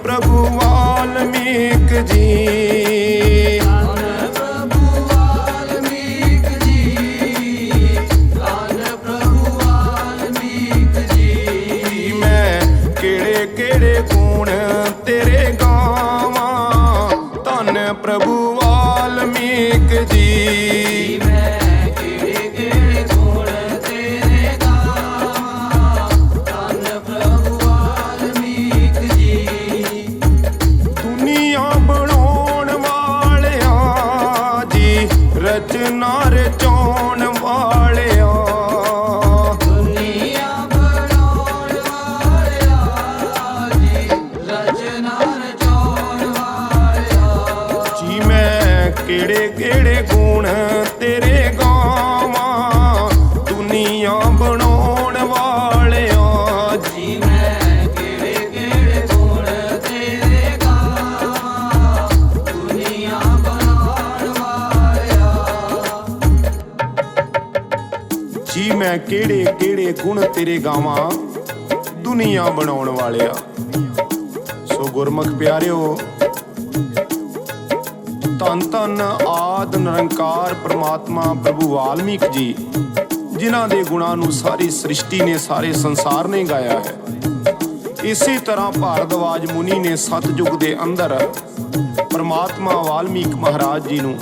प्रभु वाल्मीक जी, धन प्रभु वाल्मीक जी, धन प्रभु वाल्मीक जी। मैं केड़े केड़े गुण तेरे गावा, धन प्रभु वाल्मीक जी। मैं केड़े केड़े गुण तेरे गावां, धन प्रभु वाल्मीक जी। दुनिया बनाउण वालिया जी, रचना रचाउण वालिया, दुनिया बनाउण वालिया जी, रचना रचाउण वालिया। जी मैं केड़े केड़े गुण तेरे गावा, दुनिया बनाउण वालिया जी। जी मैं केड़े केड़े गुण तेरे गावां, दुनिया बनाउण वालिया। जी मैं केड़े केड़े गुण तेरे गावा, दुनिया बनाउण वालिया। सो गुरमुख प्यारिओ, धन धन आद निरंकार परमात्मा प्रभु वाल्मीक जी, जिन्हां दे गुणां नूं सारी सृष्टि ने, सारे संसार ने गाया है। इसी तरह भारद्वाज मुनि ने सतयुग दे अंदर परमात्मा वाल्मीक महाराज जी नूं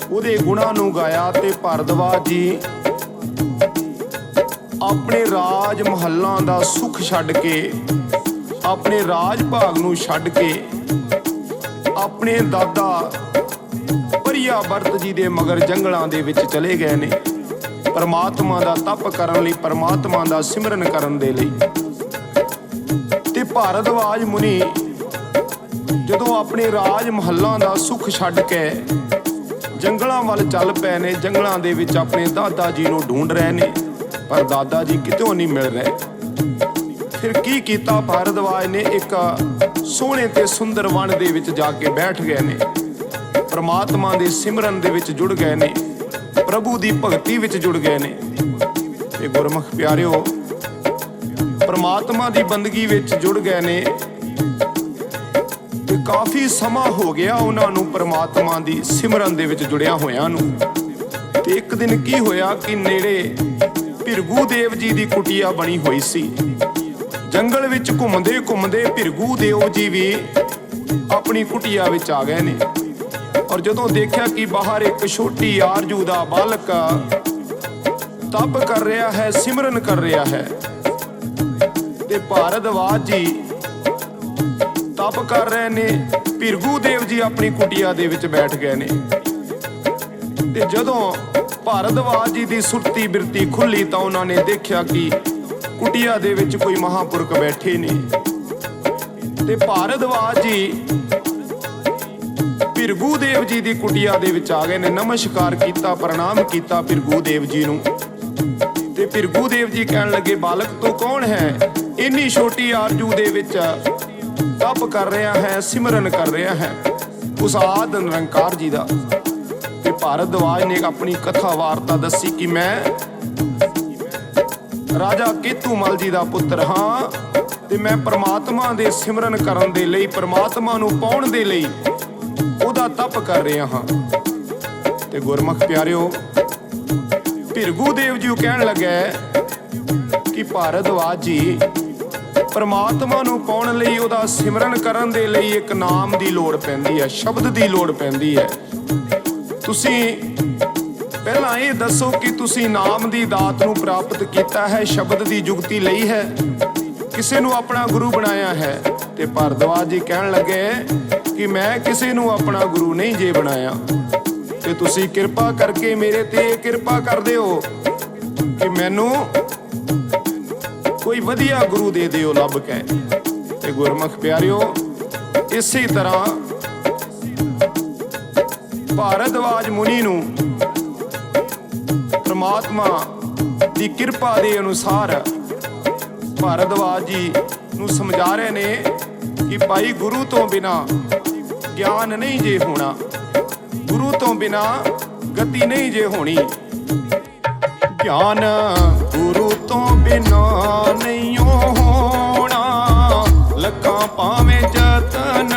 ਉਹਦੇ ਗੁਣਾਂ ਨੂੰ ਗਾਇਆ ਤੇ ਭਾਰਦਵਾਜ ਜੀ ਆਪਣੇ ਰਾਜ ਮਹੱਲਾਂ ਦਾ ਸੁੱਖ ਛੱਡ ਕੇ, ਆਪਣੇ ਰਾਜ ਭਾਗ ਨੂੰ ਛੱਡ ਕੇ ਆਪਣੇ ਦਾਦਾ ਪ੍ਰਿਆਵਰਤ ਜੀ ਦੇ ਮਗਰ ਜੰਗਲਾਂ ਦੇ ਵਿੱਚ ਚਲੇ ਗਏ ਨੇ, ਪਰਮਾਤਮਾ ਦਾ ਤਪ ਕਰਨ ਲਈ, ਪਰਮਾਤਮਾ ਦਾ ਸਿਮਰਨ ਕਰਨ ਦੇ ਲਈ। ਤੇ ਭਾਰਦਵਾਜ ਮੁਨੀ ਜਦੋਂ ਆਪਣੇ ਰਾਜ ਮਹੱਲਾਂ ਦਾ ਸੁੱਖ ਛੱਡ ਕੇ ਜੰਗਲਾਂ ਵੱਲ ਚੱਲ ਪਏ ਨੇ, ਜੰਗਲਾਂ ਦੇ ਵਿੱਚ ਆਪਣੇ ਦਾਦਾ ਜੀ ਨੂੰ ਢੂੰਡ ਰਹੇ ਨੇ, ਪਰ ਦਾਦਾ ਜੀ ਕਿਤੋਂ ਨਹੀਂ ਮਿਲ ਰਹੇ। ਫਿਰ ਕੀ ਕੀਤਾ ਭਾਰਦਵਾਜ ਨੇ, ਇੱਕ ਸੋਹਣੇ ਤੇ ਸੁੰਦਰ ਵਣ ਦੇ ਵਿੱਚ ਜਾ ਕੇ ਬੈਠ ਗਏ ਨੇ, ਪਰਮਾਤਮਾ ਦੇ ਸਿਮਰਨ ਦੇ ਵਿੱਚ ਜੁੜ ਗਏ ਨੇ, ਪ੍ਰਭੂ ਦੀ ਭਗਤੀ ਵਿੱਚ ਜੁੜ ਗਏ ਨੇ। ਇਹ ਗੁਰਮੁਖ ਪਿਆਰਿਓ, ਪਰਮਾਤਮਾ ਦੀ ਬੰਦਗੀ ਵਿੱਚ ਜੁੜ ਗਏ ਨੇ ਤੇ ਕਾਫੀ ਸਮਾਂ ਹੋ ਗਿਆ ਉਹਨਾਂ ਨੂੰ ਪਰਮਾਤਮਾ ਦੀ ਸਿਮਰਨ ਦੇ ਵਿੱਚ ਜੁੜਿਆ ਹੋਇਆਂ ਨੂੰ। ਤੇ ਇੱਕ ਦਿਨ ਕੀ ਹੋਇਆ ਕਿ ਨੇੜੇ ਭਿਰਗੂ ਦੇਵ ਜੀ ਦੀ ਕੁਟੀਆ ਬਣੀ ਹੋਈ ਸੀ। ਜੰਗਲ ਵਿੱਚ ਘੁੰਮਦੇ ਘੁੰਮਦੇ ਭਿਰਗੂ ਦੇਵ ਜੀ ਵੀ ਆਪਣੀ ਕੁਟੀਆ ਵਿੱਚ ਆ ਗਏ ਨੇ, ਔਰ ਜਦੋਂ ਦੇਖਿਆ ਕਿ ਬਾਹਰ ਇੱਕ ਛੋਟੀ ਆਰਜੂ ਦਾ ਬਾਲਕ ਤਪ ਕਰ ਰਿਹਾ ਹੈ, ਸਿਮਰਨ ਕਰ ਰਿਹਾ ਹੈ, ਤੇ ਭਾਰਦਵਾਜ ਜੀ ਤਪ ਕਰ ਰਹੇ ਨੇ, ਭਿਰਗੂ ਦੇਵ ਜੀ ਆਪਣੀ ਕੁਟੀਆ ਦੇ ਵਿੱਚ ਬੈਠ ਗਏ ਨੇ। ਤੇ ਜਦੋਂ ਭਾਰਦਵਾਜ ਜੀ ਦੀ ਸੁਰਤੀ ਬਿਰਤੀ ਖੁੱਲੀ ਤਾਂ ਉਹਨਾਂ ਨੇ ਦੇਖਿਆ ਕਿ ਕੁਟੀਆ ਦੇ ਵਿੱਚ ਕੋਈ ਮਹਾਂਪੁਰਖ ਬੈਠੇ ਨੇ। ਤੇ ਭਾਰਦਵਾਜ ਜੀ ਭਿਰਗੂ ਦੇਵ ਜੀ ਦੀ ਕੁਟੀਆ ਦੇ ਵਿੱਚ ਆ ਗਏ ਨੇ, ਨਮਸਕਾਰ ਕੀਤਾ, ਪ੍ਰਣਾਮ ਕੀਤਾ ਭਿਰਗੂ ਦੇਵ ਜੀ ਨੂੰ। ਤੇ ਭਿਰਗੂ ਦੇਵ ਜੀ ਕਹਿਣ ਲੱਗੇ, ਬਾਲਕ ਤੂੰ ਕੌਣ ਹੈ? ਇੰਨੀ ਛੋਟੀ ਆਰਜੂ ਦੇ ਵਿੱਚ ਤਪ ਕਰ ਰਿਹਾ ਹੈ, ਸਿਮਰਨ ਕਰ ਰਿਹਾ ਹੈ ਉਸ ਆਦ ਨਿਰੰਕਾਰ ਜੀ ਦਾ। ਤੇ ਭਾਰਦਵਾਜ ਨੇ ਆਪਣੀ ਕਥਾ ਵਾਰਤਾ ਦੱਸੀ ਕਿ ਮੈਂ ਰਾਜਾ ਕੇਤੂਮਲ ਜੀ ਦਾ ਪੁੱਤਰ ਹਾਂ, ਤੇ ਮੈਂ ਪਰਮਾਤਮਾ ਦੇ ਸਿਮਰਨ ਕਰਨ ਦੇ ਲਈ, ਪਰਮਾਤਮਾ ਨੂੰ ਪਾਉਣ ਦੇ ਲਈ ਉਹਦਾ ਤਪ ਕਰ ਰਿਹਾ ਹਾਂ। ਤੇ ਗੁਰਮੁਖ ਪਿਆਰਿਓ, ਭਿਰਗੂ ਦੇਵ ਜੀ ਕਹਿਣ ਲੱਗੇ ਕਿ ਭਾਰਦਵਾਜ ਜੀ, ਪਰਮਾਤਮਾ ਨੂੰ ਪਾਉਣ ਲਈ, ਉਹਦਾ ਸਿਮਰਨ ਕਰਨ ਦੇ ਲਈ ਇੱਕ ਨਾਮ ਦੀ ਲੋੜ ਪੈਂਦੀ ਹੈ, ਸ਼ਬਦ ਦੀ ਲੋੜ ਪੈਂਦੀ ਹੈ। ਤੁਸੀਂ ਪਹਿਲਾਂ ਇਹ ਦੱਸੋ ਕਿ ਤੁਸੀਂ ਨਾਮ ਦੀ ਦਾਤ ਨੂੰ ਪ੍ਰਾਪਤ ਕੀਤਾ ਹੈ, ਸ਼ਬਦ ਦੀ ਜੁਗਤੀ ਲਈ ਹੈ, ਕਿਸੇ ਨੂੰ ਆਪਣਾ ਗੁਰੂ ਬਣਾਇਆ ਹੈ? ਤੇ ਭਾਰਦਵਾਜ ਜੀ ਕਹਿਣ ਲੱਗੇ ਕਿ ਮੈਂ ਕਿਸੇ ਨੂੰ ਆਪਣਾ ਗੁਰੂ ਨਹੀਂ ਜੇ ਬਣਾਇਆ, ਤੇ ਤੁਸੀਂ ਕਿਰਪਾ ਕਰਕੇ ਮੇਰੇ ਤੇ ਕਿਰਪਾ ਕਰ ਦਿਓ ਕਿ ਮੈਨੂੰ ਕੋਈ ਵਧੀਆ ਗੁਰੂ ਦੇ ਦਿਓ ਲੱਭ ਕੇ। ਤੇ ਗੁਰਮੁਖ ਪਿਆਰਿਓ, ਇਸੇ ਤਰ੍ਹਾਂ ਭਾਰਦਵਾਜ ਮੁਨੀ ਨੂੰ ਪ੍ਰਮਾਤਮਾ ਦੀ ਕਿਰਪਾ ਦੇ ਅਨੁਸਾਰ ਭਾਰਦਵਾਜ ਜੀ ਨੂੰ ਸਮਝਾ ਰਹੇ ਨੇ ਕਿ ਭਾਈ ਗੁਰੂ ਤੋਂ ਬਿਨਾ ਗਿਆਨ ਨਹੀਂ ਜੇ ਹੋਣਾ, ਗੁਰੂ ਤੋਂ ਬਿਨਾ ਗਤੀ ਨਹੀਂ ਜੇ ਹੋਣੀ। ਗਿਆਨ ਗੁਰੂ ਤੋਂ ਬਿਨਾ ਨਹੀਂ ਹੋਣਾ, ਲੱਖਾਂ ਭਾਵੇਂ ਯਤਨ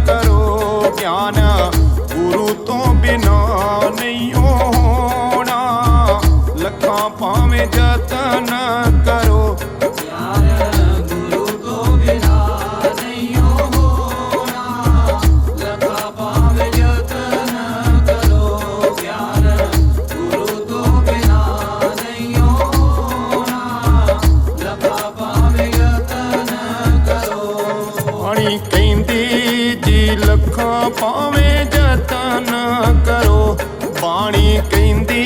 ਕਰੋ, ਗਿਆਨ ਗੁਰੂ ਤੋਂ ਬਿਨਾ ਨਹੀਂ ਹੋਣਾ। ਲੱਖਾਂ ਭਾਵੇਂ ਯਤਨ ਕਰੋ, ਗਿਆਨ ਗੁਰੂ ਤੋਂ ਬਿਨਾ ਨਹੀਂ ਹੋਣਾ। ਲੱਖਾਂ ਭਾਵੇਂ ਯਤਨ ਕਰੋ, ਗਿਆਨ ਗੁਰੂ ਤੋਂ ਬਿਨਾ ਨਹੀਂ ਹੋਣਾ। ਲੱਖਾਂ ਭਾਵੇਂ ਯਤਨ ਕਰੋ। ਬਾਣੀ ਕਹਿੰਦੀ ਜੀ ਲੱਖਾਂ ਭਾਵੇਂ ਯਤਨ ਕਰੋ। ਬਾਣੀ ਕਹਿੰਦੀ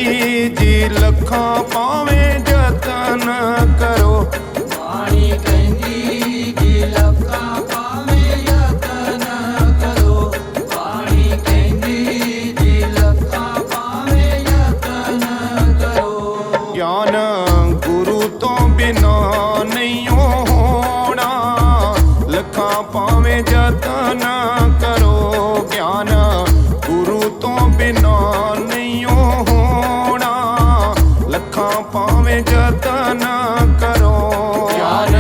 ਜੀ ਲੱਖਾਂ ਭਾਵੇਂ ਯਤਨ ਕਰੋ। ਬਾਣੀ ਕਹਿੰਦੀ ਜੀ ਲੱਖਾਂ ਭਾਵੇਂ ਯਤਨ ਕਰੋ। ਬਾਣੀ ਕਹਿੰਦੀ ਜੀ ਲੱਖਾਂ ਭਾਵੇਂ ਯਤਨ ਕਰੋ। ਗਿਆਨ ਗੁਰੂ ਤੋਂ ਬਿਨਾ ਨਹੀਂ ਹੋਣਾ। ਲੱਖਾਂ ਭਾਵੇਂ ਯਤਨ ਕਰੋ, ਗਿਆਨ ਗੁਰੂ ਤੋਂ ਬਿਨਾ ਨਹੀਂ ਹੋਣਾ। ਲੱਖਾਂ ਭਾਵੇਂ ਯਤਨ ਕਰੋ, ਗਿਆਨ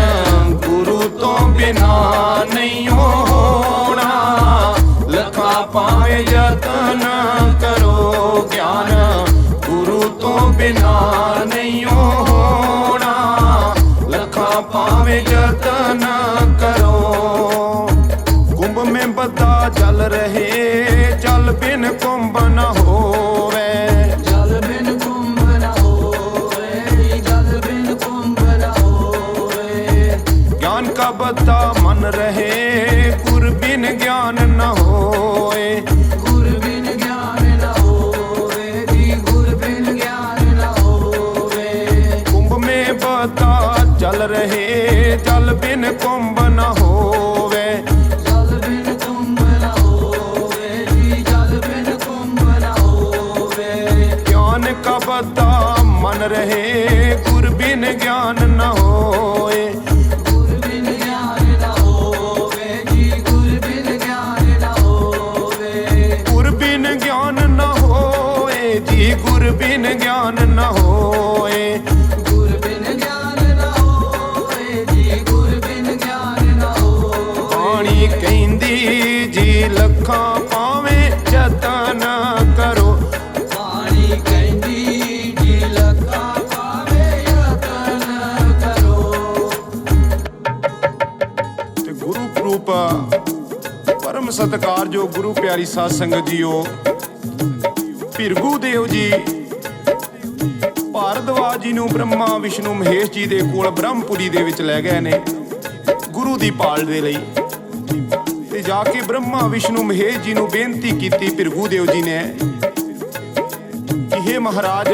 ਗੁਰੂ ਤੋਂ ਬਿਨਾ ਨਹੀਂ ਹੋਣਾ। ਲੱਖਾਂ ਭਾਵੇਂ ਯਤਨ ਕਰੋ, ਗਿਆਨ ਗੁਰੂ ਤੋਂ ਬਿਨਾ ਨਹੀਂ ਹੋਣਾ। ਲੱਖਾਂ ਭਾਵੇਂ ਯਤਨ ਕਰੋ। ਕੁੰਭ ਮੇਂ ਬੱਦਾ ਜਲ ਰਹੇ, ਜਲ ਬਿਨ ਕੁੰਭ ਨ ਹੋਵੇ। ਜਲ ਬਿਨ ਕੁੰਭ ਨ ਹੋਵੇ, ਜਲ ਬਿਨ ਕੁੰਭ ਨ ਹੋਵੇ। ਗਿਆਨ ਕਾ ਬੱਦਾ ਮਨ ਰਹੇ, ਗੁਰ ਬਿਨ ਗਿਆਨ ਨ ਹੋਏ। ਗੁਰ ਬਿਨ ਗਿਆਨ ਨ ਹੋਵੇ ਜੀ, ਗੁਰ ਬਿਨ ਗਿਆਨ ਨ ਹੋਵੇ। ਕੁੰਭ ਮੇਂ ਬੱਦਾ ਜਲ ਰਹੇ, ਜਲ ਬਿਨ ਕੁੰਭ ਨ ਹੋਵੇ। ਜਲ ਬਿਨ ਕੁੰਭ ਨ ਹੋਵੇ ਜੀ, ਜਲ ਬਿਨ ਕੁੰਭ ਨ ਹੋਵੇ। ਗਿਆਨ ਕਾ ਬੱਦਾ ਮਨ ਰਹੇ, ਗੁਰ ਬਿਨ ਗਿਆਨ ਨ ਹੋਏ। ਗੁਰ ਬਿਨ ਗਿਆਨ ਨ ਹੋਵੇ ਜੀ, ਗੁਰ ਬਿਨ ਗਿਆਨ ਨ ਹੋਵੇ। ਗੁਰ ਬਿਨ ਗਿਆਨ ਨ ਹੋਏ ਜੀ, ਗੁਰ ਬਿਨ ਗਿਆਨ ਨ ਹੋਏ। ਗੁਰ ਬਿਨ ਗਿਆਨ ਨ ਹੋਵੇ ਜੀ, ਗੁਰ ਬਿਨ ਗਿਆਨ ਨ ਹੋਵੇ। ਬਾਣੀ ਕਹਿੰਦੀ ਜੀ ਲੱਖਾਂ ਭਾਵੇਂ ਯਤਨ ਕਰੋ। ਬਾਣੀ ਕਹਿੰਦੀ ਜੀ ਲੱਖਾਂ ਭਾਵੇਂ ਯਤਨ ਕਰੋ। ਤੇ ਗੁਰੂ ਰੂਪ ਪਰਮ ਸਤਿਕਾਰਯੋਗ ਗੁਰੂ ਪਿਆਰੀ ਸਾਧ ਸੰਗਤ ਜੀਓ, ਭਿਰਗੂ ਦੇਵ ਜੀ ਭਾਰਦਵਾਜ ਜੀ ਨੂੰ ਬ੍ਰਹਮਾ ਵਿਸ਼ਨੂੰ ਮਹੇਸ਼ ਜੀ ਦੇ ਕੋਲ ਬ੍ਰਹਮਪੁਰੀ ਦੇ ਵਿੱਚ ਲੈ ਗਏ ਨੇ ਗੁਰੂ ਦੀ ਭਾਲ ਦੇ ਲਈ। ਤੇ ਜਾ ਕੇ ਬ੍ਰਹਮਾ ਵਿਸ਼ਨੂੰ ਮਹੇਸ਼ ਜੀ ਨੂੰ ਬੇਨਤੀ ਕੀਤੀ ਭਿਰਗੂ ਦੇਵ ਜੀ ਨੇ ਕਿ हे ਮਹਾਰਾਜ,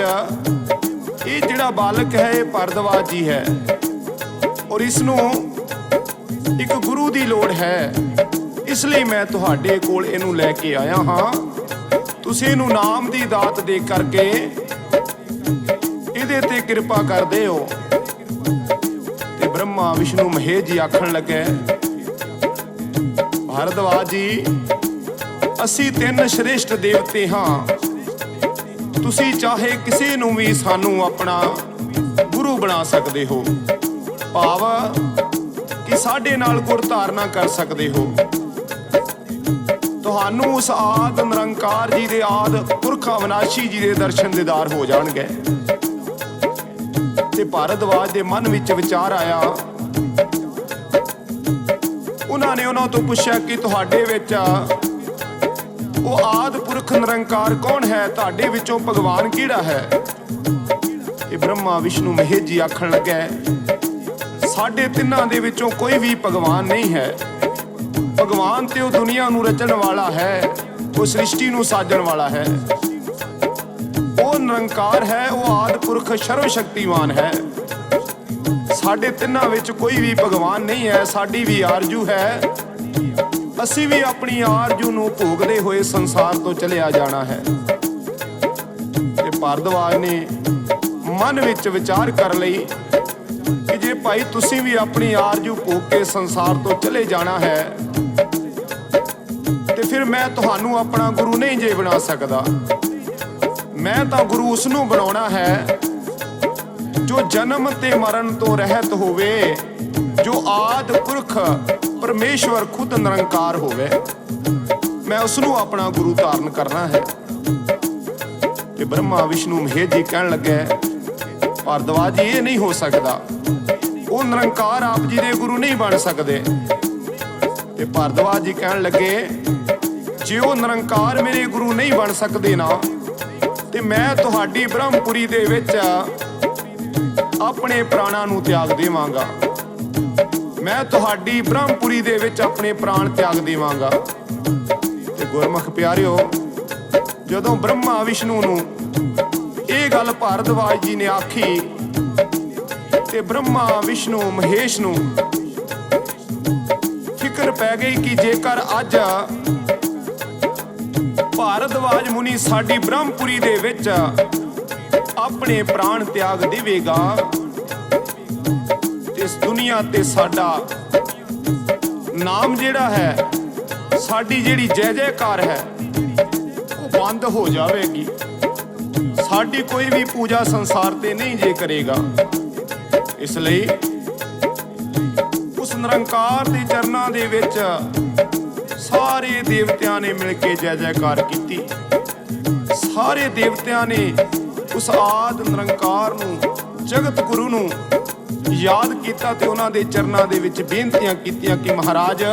ਇਹ ਜਿਹੜਾ ਬਾਲਕ ਹੈ ਇਹ ਭਾਰਦਵਾਜ ਜੀ ਹੈ ਔਰ ਇਸ ਨੂੰ ਇੱਕ ਗੁਰੂ ਦੀ ਲੋੜ ਹੈ। ਇਸ ਲਈ ਮੈਂ ਤੁਹਾਡੇ ਕੋਲ ਇਹਨੂੰ ਲੈ ਕੇ ਆਇਆ ਹਾਂ। ਤੁਸੀਂ ਇਹਨੂੰ ਨਾਮ ਦੀ ਦਾਤ ਦੇ ਕਰਕੇ ਇਹਦੇ ਤੇ ਕਿਰਪਾ ਕਰਦੇ ਹੋ। ਤੇ ਬ੍ਰਹਮਾ ਵਿਸ਼ਨੂੰ ਮਹੇਸ਼ ਜੀ ਆਖਣ ਲੱਗੇ, ਭਾਰਦਵਾਜ ਜੀ, ਅਸੀਂ ਤਿੰਨ ਸ਼੍ਰੇਸ਼ਟ ਦੇਵਤੇ ਹਾਂ। ਤੁਸੀਂ ਚਾਹੇ ਕਿਸੇ ਨੂੰ ਵੀ ਸਾਨੂੰ ਆਪਣਾ ਗੁਰੂ ਬਣਾ ਸਕਦੇ ਹੋ, ਭਾਵ ਕਿ ਸਾਡੇ ਨਾਲ ਗੁਰ ਧਾਰਨਾ ਕਰ ਸਕਦੇ ਹੋ। ਤੁਹਾਨੂੰ ਉਸ ਆਦ ਨਿਰੰਕਾਰ ਜੀ ਦੇ ਆਦ ਪੁਰਖ ਅਵਿਨਾਸ਼ੀ ਜੀ ਦੇ ਦਰਸ਼ਨ ਦੀਦਾਰ ਹੋ ਜਾਣਗੇ। ਤੇ ਭਾਰਦਵਾਜ ਦੇ ਮਨ ਵਿੱਚ ਵਿਚਾਰ ਆਇਆ। ਉਹਨਾਂ ਨੇ ਉਹਨਾਂ ਤੋਂ ਪੁੱਛਿਆ ਕਿ ਤੁਹਾਡੇ ਵਿੱਚ ਉਹ ਆਦ ਪੁਰਖ ਨਿਰੰਕਾਰ ਕੌਣ ਹੈ? ਤੁਹਾਡੇ ਵਿੱਚੋਂ ਭਗਵਾਨ ਕਿਹੜਾ ਹੈ? ਤੇ ਬ੍ਰਹਮਾ ਵਿਸ਼ਨੂੰ ਮਹੇਸ਼ ਜੀ ਆਖਣ ਲੱਗੇ, ਸਾਡੇ ਤਿੰਨਾਂ ਦੇ ਵਿੱਚੋਂ ਕੋਈ ਵੀ ਭਗਵਾਨ ਨਹੀਂ ਹੈ। ਭਗਵਾਨ ਤੇ ਉਹ ਦੁਨੀਆ ਨੂੰ ਰਚਣ ਵਾਲਾ ਹੈ, ਉਹ ਸ੍ਰਿਸ਼ਟੀ ਨੂੰ ਸਾਜਣ ਵਾਲਾ ਹੈ। ਉਹ ਨਿਰੰਕਾਰ ਹੈ, ਉਹ ਆਦਿ ਪੁਰਖ ਸਰਵ ਸ਼ਕਤੀਮਾਨ ਹੈ। ਸਾਡੇ ਤਿੰਨਾਂ ਵਿੱਚ ਕੋਈ ਵੀ ਭਗਵਾਨ ਨਹੀਂ ਹੈ। ਸਾਡੀ ਵੀ ਆਰਜੂ ਹੈ, ਅਸੀਂ ਵੀ ਆਪਣੀ ਆਰਜੂ ਨੂੰ ਭੋਗਦੇ ਹੋਏ ਸੰਸਾਰ ਤੋਂ ਚਲਿਆ ਜਾਣਾ ਹੈ। ਤੇ ਭਾਰਦਵਾਜ ਨੇ ਮਨ ਵਿੱਚ ਵਿਚਾਰ ਕਰ ਲਈ ਕਿ ਜੇ ਭਾਈ ਤੁਸੀਂ ਵੀ ਆਪਣੀ ਆਰਜੂ ਭੋਗ ਕੇ ਸੰਸਾਰ ਤੋਂ ਚਲੇ ਜਾਣਾ ਹੈ ਤੇ ਫਿਰ ਮੈਂ ਤੁਹਾਨੂੰ ਆਪਣਾ ਗੁਰੂ ਨਹੀਂ ਜੇ ਬਣਾ ਸਕਦਾ। ਮੈਂ ਤਾਂ ਗੁਰੂ ਉਸ ਨੂੰ ਬਣਾਉਣਾ ਹੈ ਜੋ ਜਨਮ ਤੇ ਮਰਨ ਤੋਂ ਰਹਿਤ ਹੋਵੇ, ਜੋ ਆਦ ਪੁਰਖ ਪਰਮੇਸ਼ਵਰ ਖੁਦ ਨਿਰੰਕਾਰ ਹੋਵੇ, ਮੈਂ ਉਸ ਨੂੰ ਆਪਣਾ ਗੁਰੂ ਧਾਰਨ ਕਰਨਾ ਹੈ। ਤੇ ਬ੍ਰਹਮਾ ਵਿਸ਼ਨੂੰ ਮਹੇਸ਼ ਜੀ ਕਹਿਣ ਲੱਗੇ, ਭਾਰਦਵਾਜ ਜੀ ਇਹ ਨਹੀਂ ਹੋ ਸਕਦਾ, ਉਹ ਨਿਰੰਕਾਰ ਆਪ ਜੀ ਦੇ ਗੁਰੂ ਨਹੀਂ ਬਣ ਸਕਦੇ। ਤੇ ਭਾਰਦਵਾਜ ਜੀ ਕਹਿਣ ਲੱਗੇ, ਜੇ ਉਹ ਨਿਰੰਕਾਰ ਮੇਰੇ ਗੁਰੂ ਨਹੀਂ ਬਣ ਸਕਦੇ ਨਾ, ਤੇ ਮੈਂ ਤੁਹਾਡੀ ਬ੍ਰਹਮਪੁਰੀ ਦੇ ਵਿੱਚ ਆਪਣੇ ਪ੍ਰਾਣਾਂ ਨੂੰ ਤਿਆਗ ਦੇਵਾਂਗਾ। ਮੈਂ ਤੁਹਾਡੀ ਬ੍ਰਹਮਪੁਰੀ ਦੇ ਵਿੱਚ ਆਪਣੇ ਪ੍ਰਾਣ ਤਿਆਗ ਦੇਵਾਂਗਾ। ਤੇ ਗੁਰਮੁਖ ਪਿਆਰਿਓ, ਜਦੋਂ ਬ੍ਰਹਮਾ ਵਿਸ਼ਨੂੰ ਨੂੰ ਇਹ ਗੱਲ ਭਾਰਦਵਾਜ ਜੀ ਨੇ ਆਖੀ, ਤੇ ਬ੍ਰਹਮਾ ਵਿਸ਼ਨੂੰ ਮਹੇਸ਼ ਨੂੰ ਫਿਕਰ ਪੈ ਗਈ ਕਿ ਜੇਕਰ ਅੱਜ ਭਾਰਦਵਾਜ ਮੁਨੀ ਸਾਡੀ ਬ੍ਰਹਮਪੁਰੀ ਦੇ ਵਿੱਚ ਆਪਣੇ ਪ੍ਰਾਣ ਤਿਆਗ ਦੇਵੇਗਾ, ਇਸ ਦੁਨੀਆ ਤੇ ਸਾਡਾ ਨਾਮ ਜਿਹੜਾ ਹੈ, ਸਾਡੀ ਜਿਹੜੀ ਜੈ ਜੈਕਾਰ ਹੈ, ਉਹ ਬੰਦ ਹੋ ਜਾਵੇਗੀ। ਸਾਡੀ ਕੋਈ ਵੀ ਪੂਜਾ ਸੰਸਾਰ ਤੇ ਨਹੀਂ ਜੇ ਕਰੇਗਾ। ਇਸ ਲਈ ਉਸ ਨਿਰੰਕਾਰ ਦੇ ਚਰਨਾਂ ਦੇ ਵਿੱਚ ਸਾਰੇ ਦੇਵਤਿਆਂ ਨੇ ਮਿਲ ਕੇ ਜੈ ਜੈਕਾਰ ਕੀਤੀ। ਸਾਰੇ ਦੇਵਤਿਆਂ ਨੇ ਉਸ ਆਦ ਨਿਰੰਕਾਰ ਨੂੰ, ਜਗਤ ਗੁਰੂ ਨੂੰ ਯਾਦ ਕੀਤਾ ਤੇ ਉਹਨਾਂ ਦੇ ਚਰਨਾਂ ਦੇ ਵਿੱਚ ਬੇਨਤੀਆਂ ਕੀਤੀਆਂ ਕਿ ਮਹਾਰਾਜ,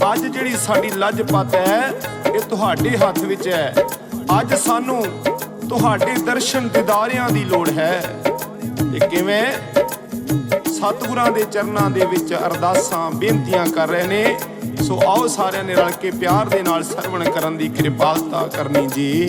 ਅੱਜ ਜਿਹੜੀ ਸਾਡੀ ਲੱਜਪਤ ਹੈ, ਇਹ ਤੁਹਾਡੇ ਹੱਥ ਵਿੱਚ ਹੈ। ਅੱਜ ਸਾਨੂੰ ਤੁਹਾਡੇ ਦਰਸ਼ਨ ਦੀਦਾਰਿਆਂ ਦੀ ਲੋੜ ਹੈ। ਤੇ ਕਿਵੇਂ? ਸਤਿਗੁਰਾਂ ਦੇ ਚਰਨਾਂ ਦੇ ਵਿੱਚ ਅਰਦਾਸਾਂ ਬੇਨਤੀਆਂ ਕਰ ਰਹੇ ਨੇ। ਸੋ ਆਓ ਸਾਰਿਆਂ ਨੇ ਰਲ ਕੇ ਪਿਆਰ ਦੇ ਨਾਲ ਸਰਵਣ ਕਰਨ ਦੀ ਕਿਰਪਾਲਤਾ ਕਰਨੀ ਜੀ।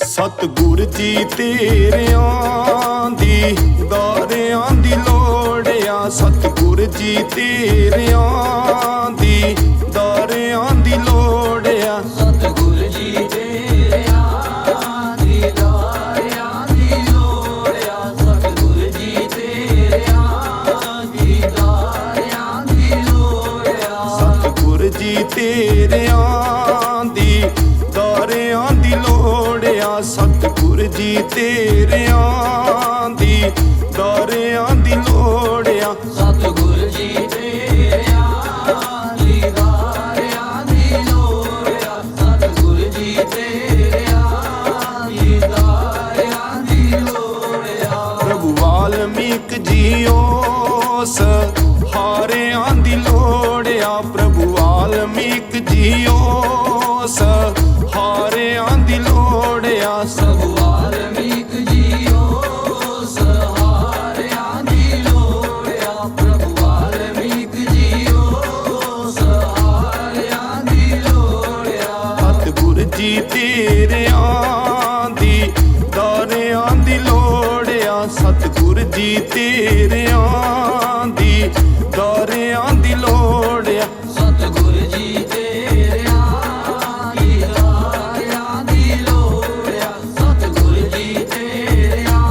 ਸਤਿਗੁਰ ਜੀ ਤੇਰਿਆਂ ਦੀ ਦਾਰਿਆਂ ਦੀ ਲੋੜ ਆ, ਸਤਿਗੁਰ ਜੀ ਤੇਰਿਆਂ ਦੀ ਦਾਰਿਆਂ ਦੀ ਲੋੜ ਆ, ਸਤਿਗੁਰ ਜੀ ਤੇਰਿਆਂ ਦੀ ਦਾਰਿਆਂ ਦੀ ਲੋੜ ਆ, ਸਤਿਗੁਰ ਜੀ ਤੇਰਿਆਂ ਦੀ ਦਾਰਿਆਂ ਦੀ ਲੋੜ ਆ, ਸਤਿਗੁਰ ਜੀ ਤੇਰਿਆਂ ਦੀ ਦਾਰਿਆਂ ਦੀ ਲੋੜ ਆ, ਸਤਿਗੁਰ ਜੀ ਤੇਰਿਆਂ ਦੀ ਦਾਰਿਆਂ ਦੀ ਲੋੜ ਆ, ਸਤਿਗੁਰ ਜੀ ਤੇਰਿਆਂ ਦੀ ਦਾਰਿਆਂ ਦੀ ਲੋੜ ਆ, ਸਤਿਗੁਰ ਜੀ ਤੇਰਿਆਂ ਦੀ ਦਾਰਿਆਂ ਦੀ ਲੋੜ ਆ। ਪ੍ਰਭੂ ਵਾਲਮੀਕ ਜੀਓ ਸਹਾਰਿਆਂ ਦੀ ਲੋੜ ਆ, ਪ੍ਰਭੂ ਵਾਲਮੀਕ ਜੀਓ ਸਹਾਰਿਆਂ ਦੀ ਲੋੜ ਆ, ਪ੍ਰਭੂ ਵਾਲਮੀਕ ਜੀਓ ਸਹਾਰਿਆਂ ਦੀ ਲੋੜ ਆ, ਪ੍ਰਭੂ ਵਾਲਮੀਕ ਜੀਓ ਸਹਾਰਿਆਂ ਦੀ ਲੋੜ ਆ। ਸਤਿਗੁਰ ਜੀ ਤੇਰਿਆਂ ਦੀ ਦਾਰਿਆਂ ਦੀ ਲੋੜ ਆ, ਸਤਿਗੁਰ ਜੀ ਤੇਰਿਆਂ ਦੀ ਦਾਰਿਆਂ ਦੀ ਲੋੜ ਆ, ਸਤਿਗੁਰ ਜੀ ਤੇਰਿਆਂ ਦੀ ਦਾਰਿਆਂ ਦੀ ਲੋੜ ਆ, ਸਤਿਗੁਰ ਜੀ ਤੇਰਿਆਂ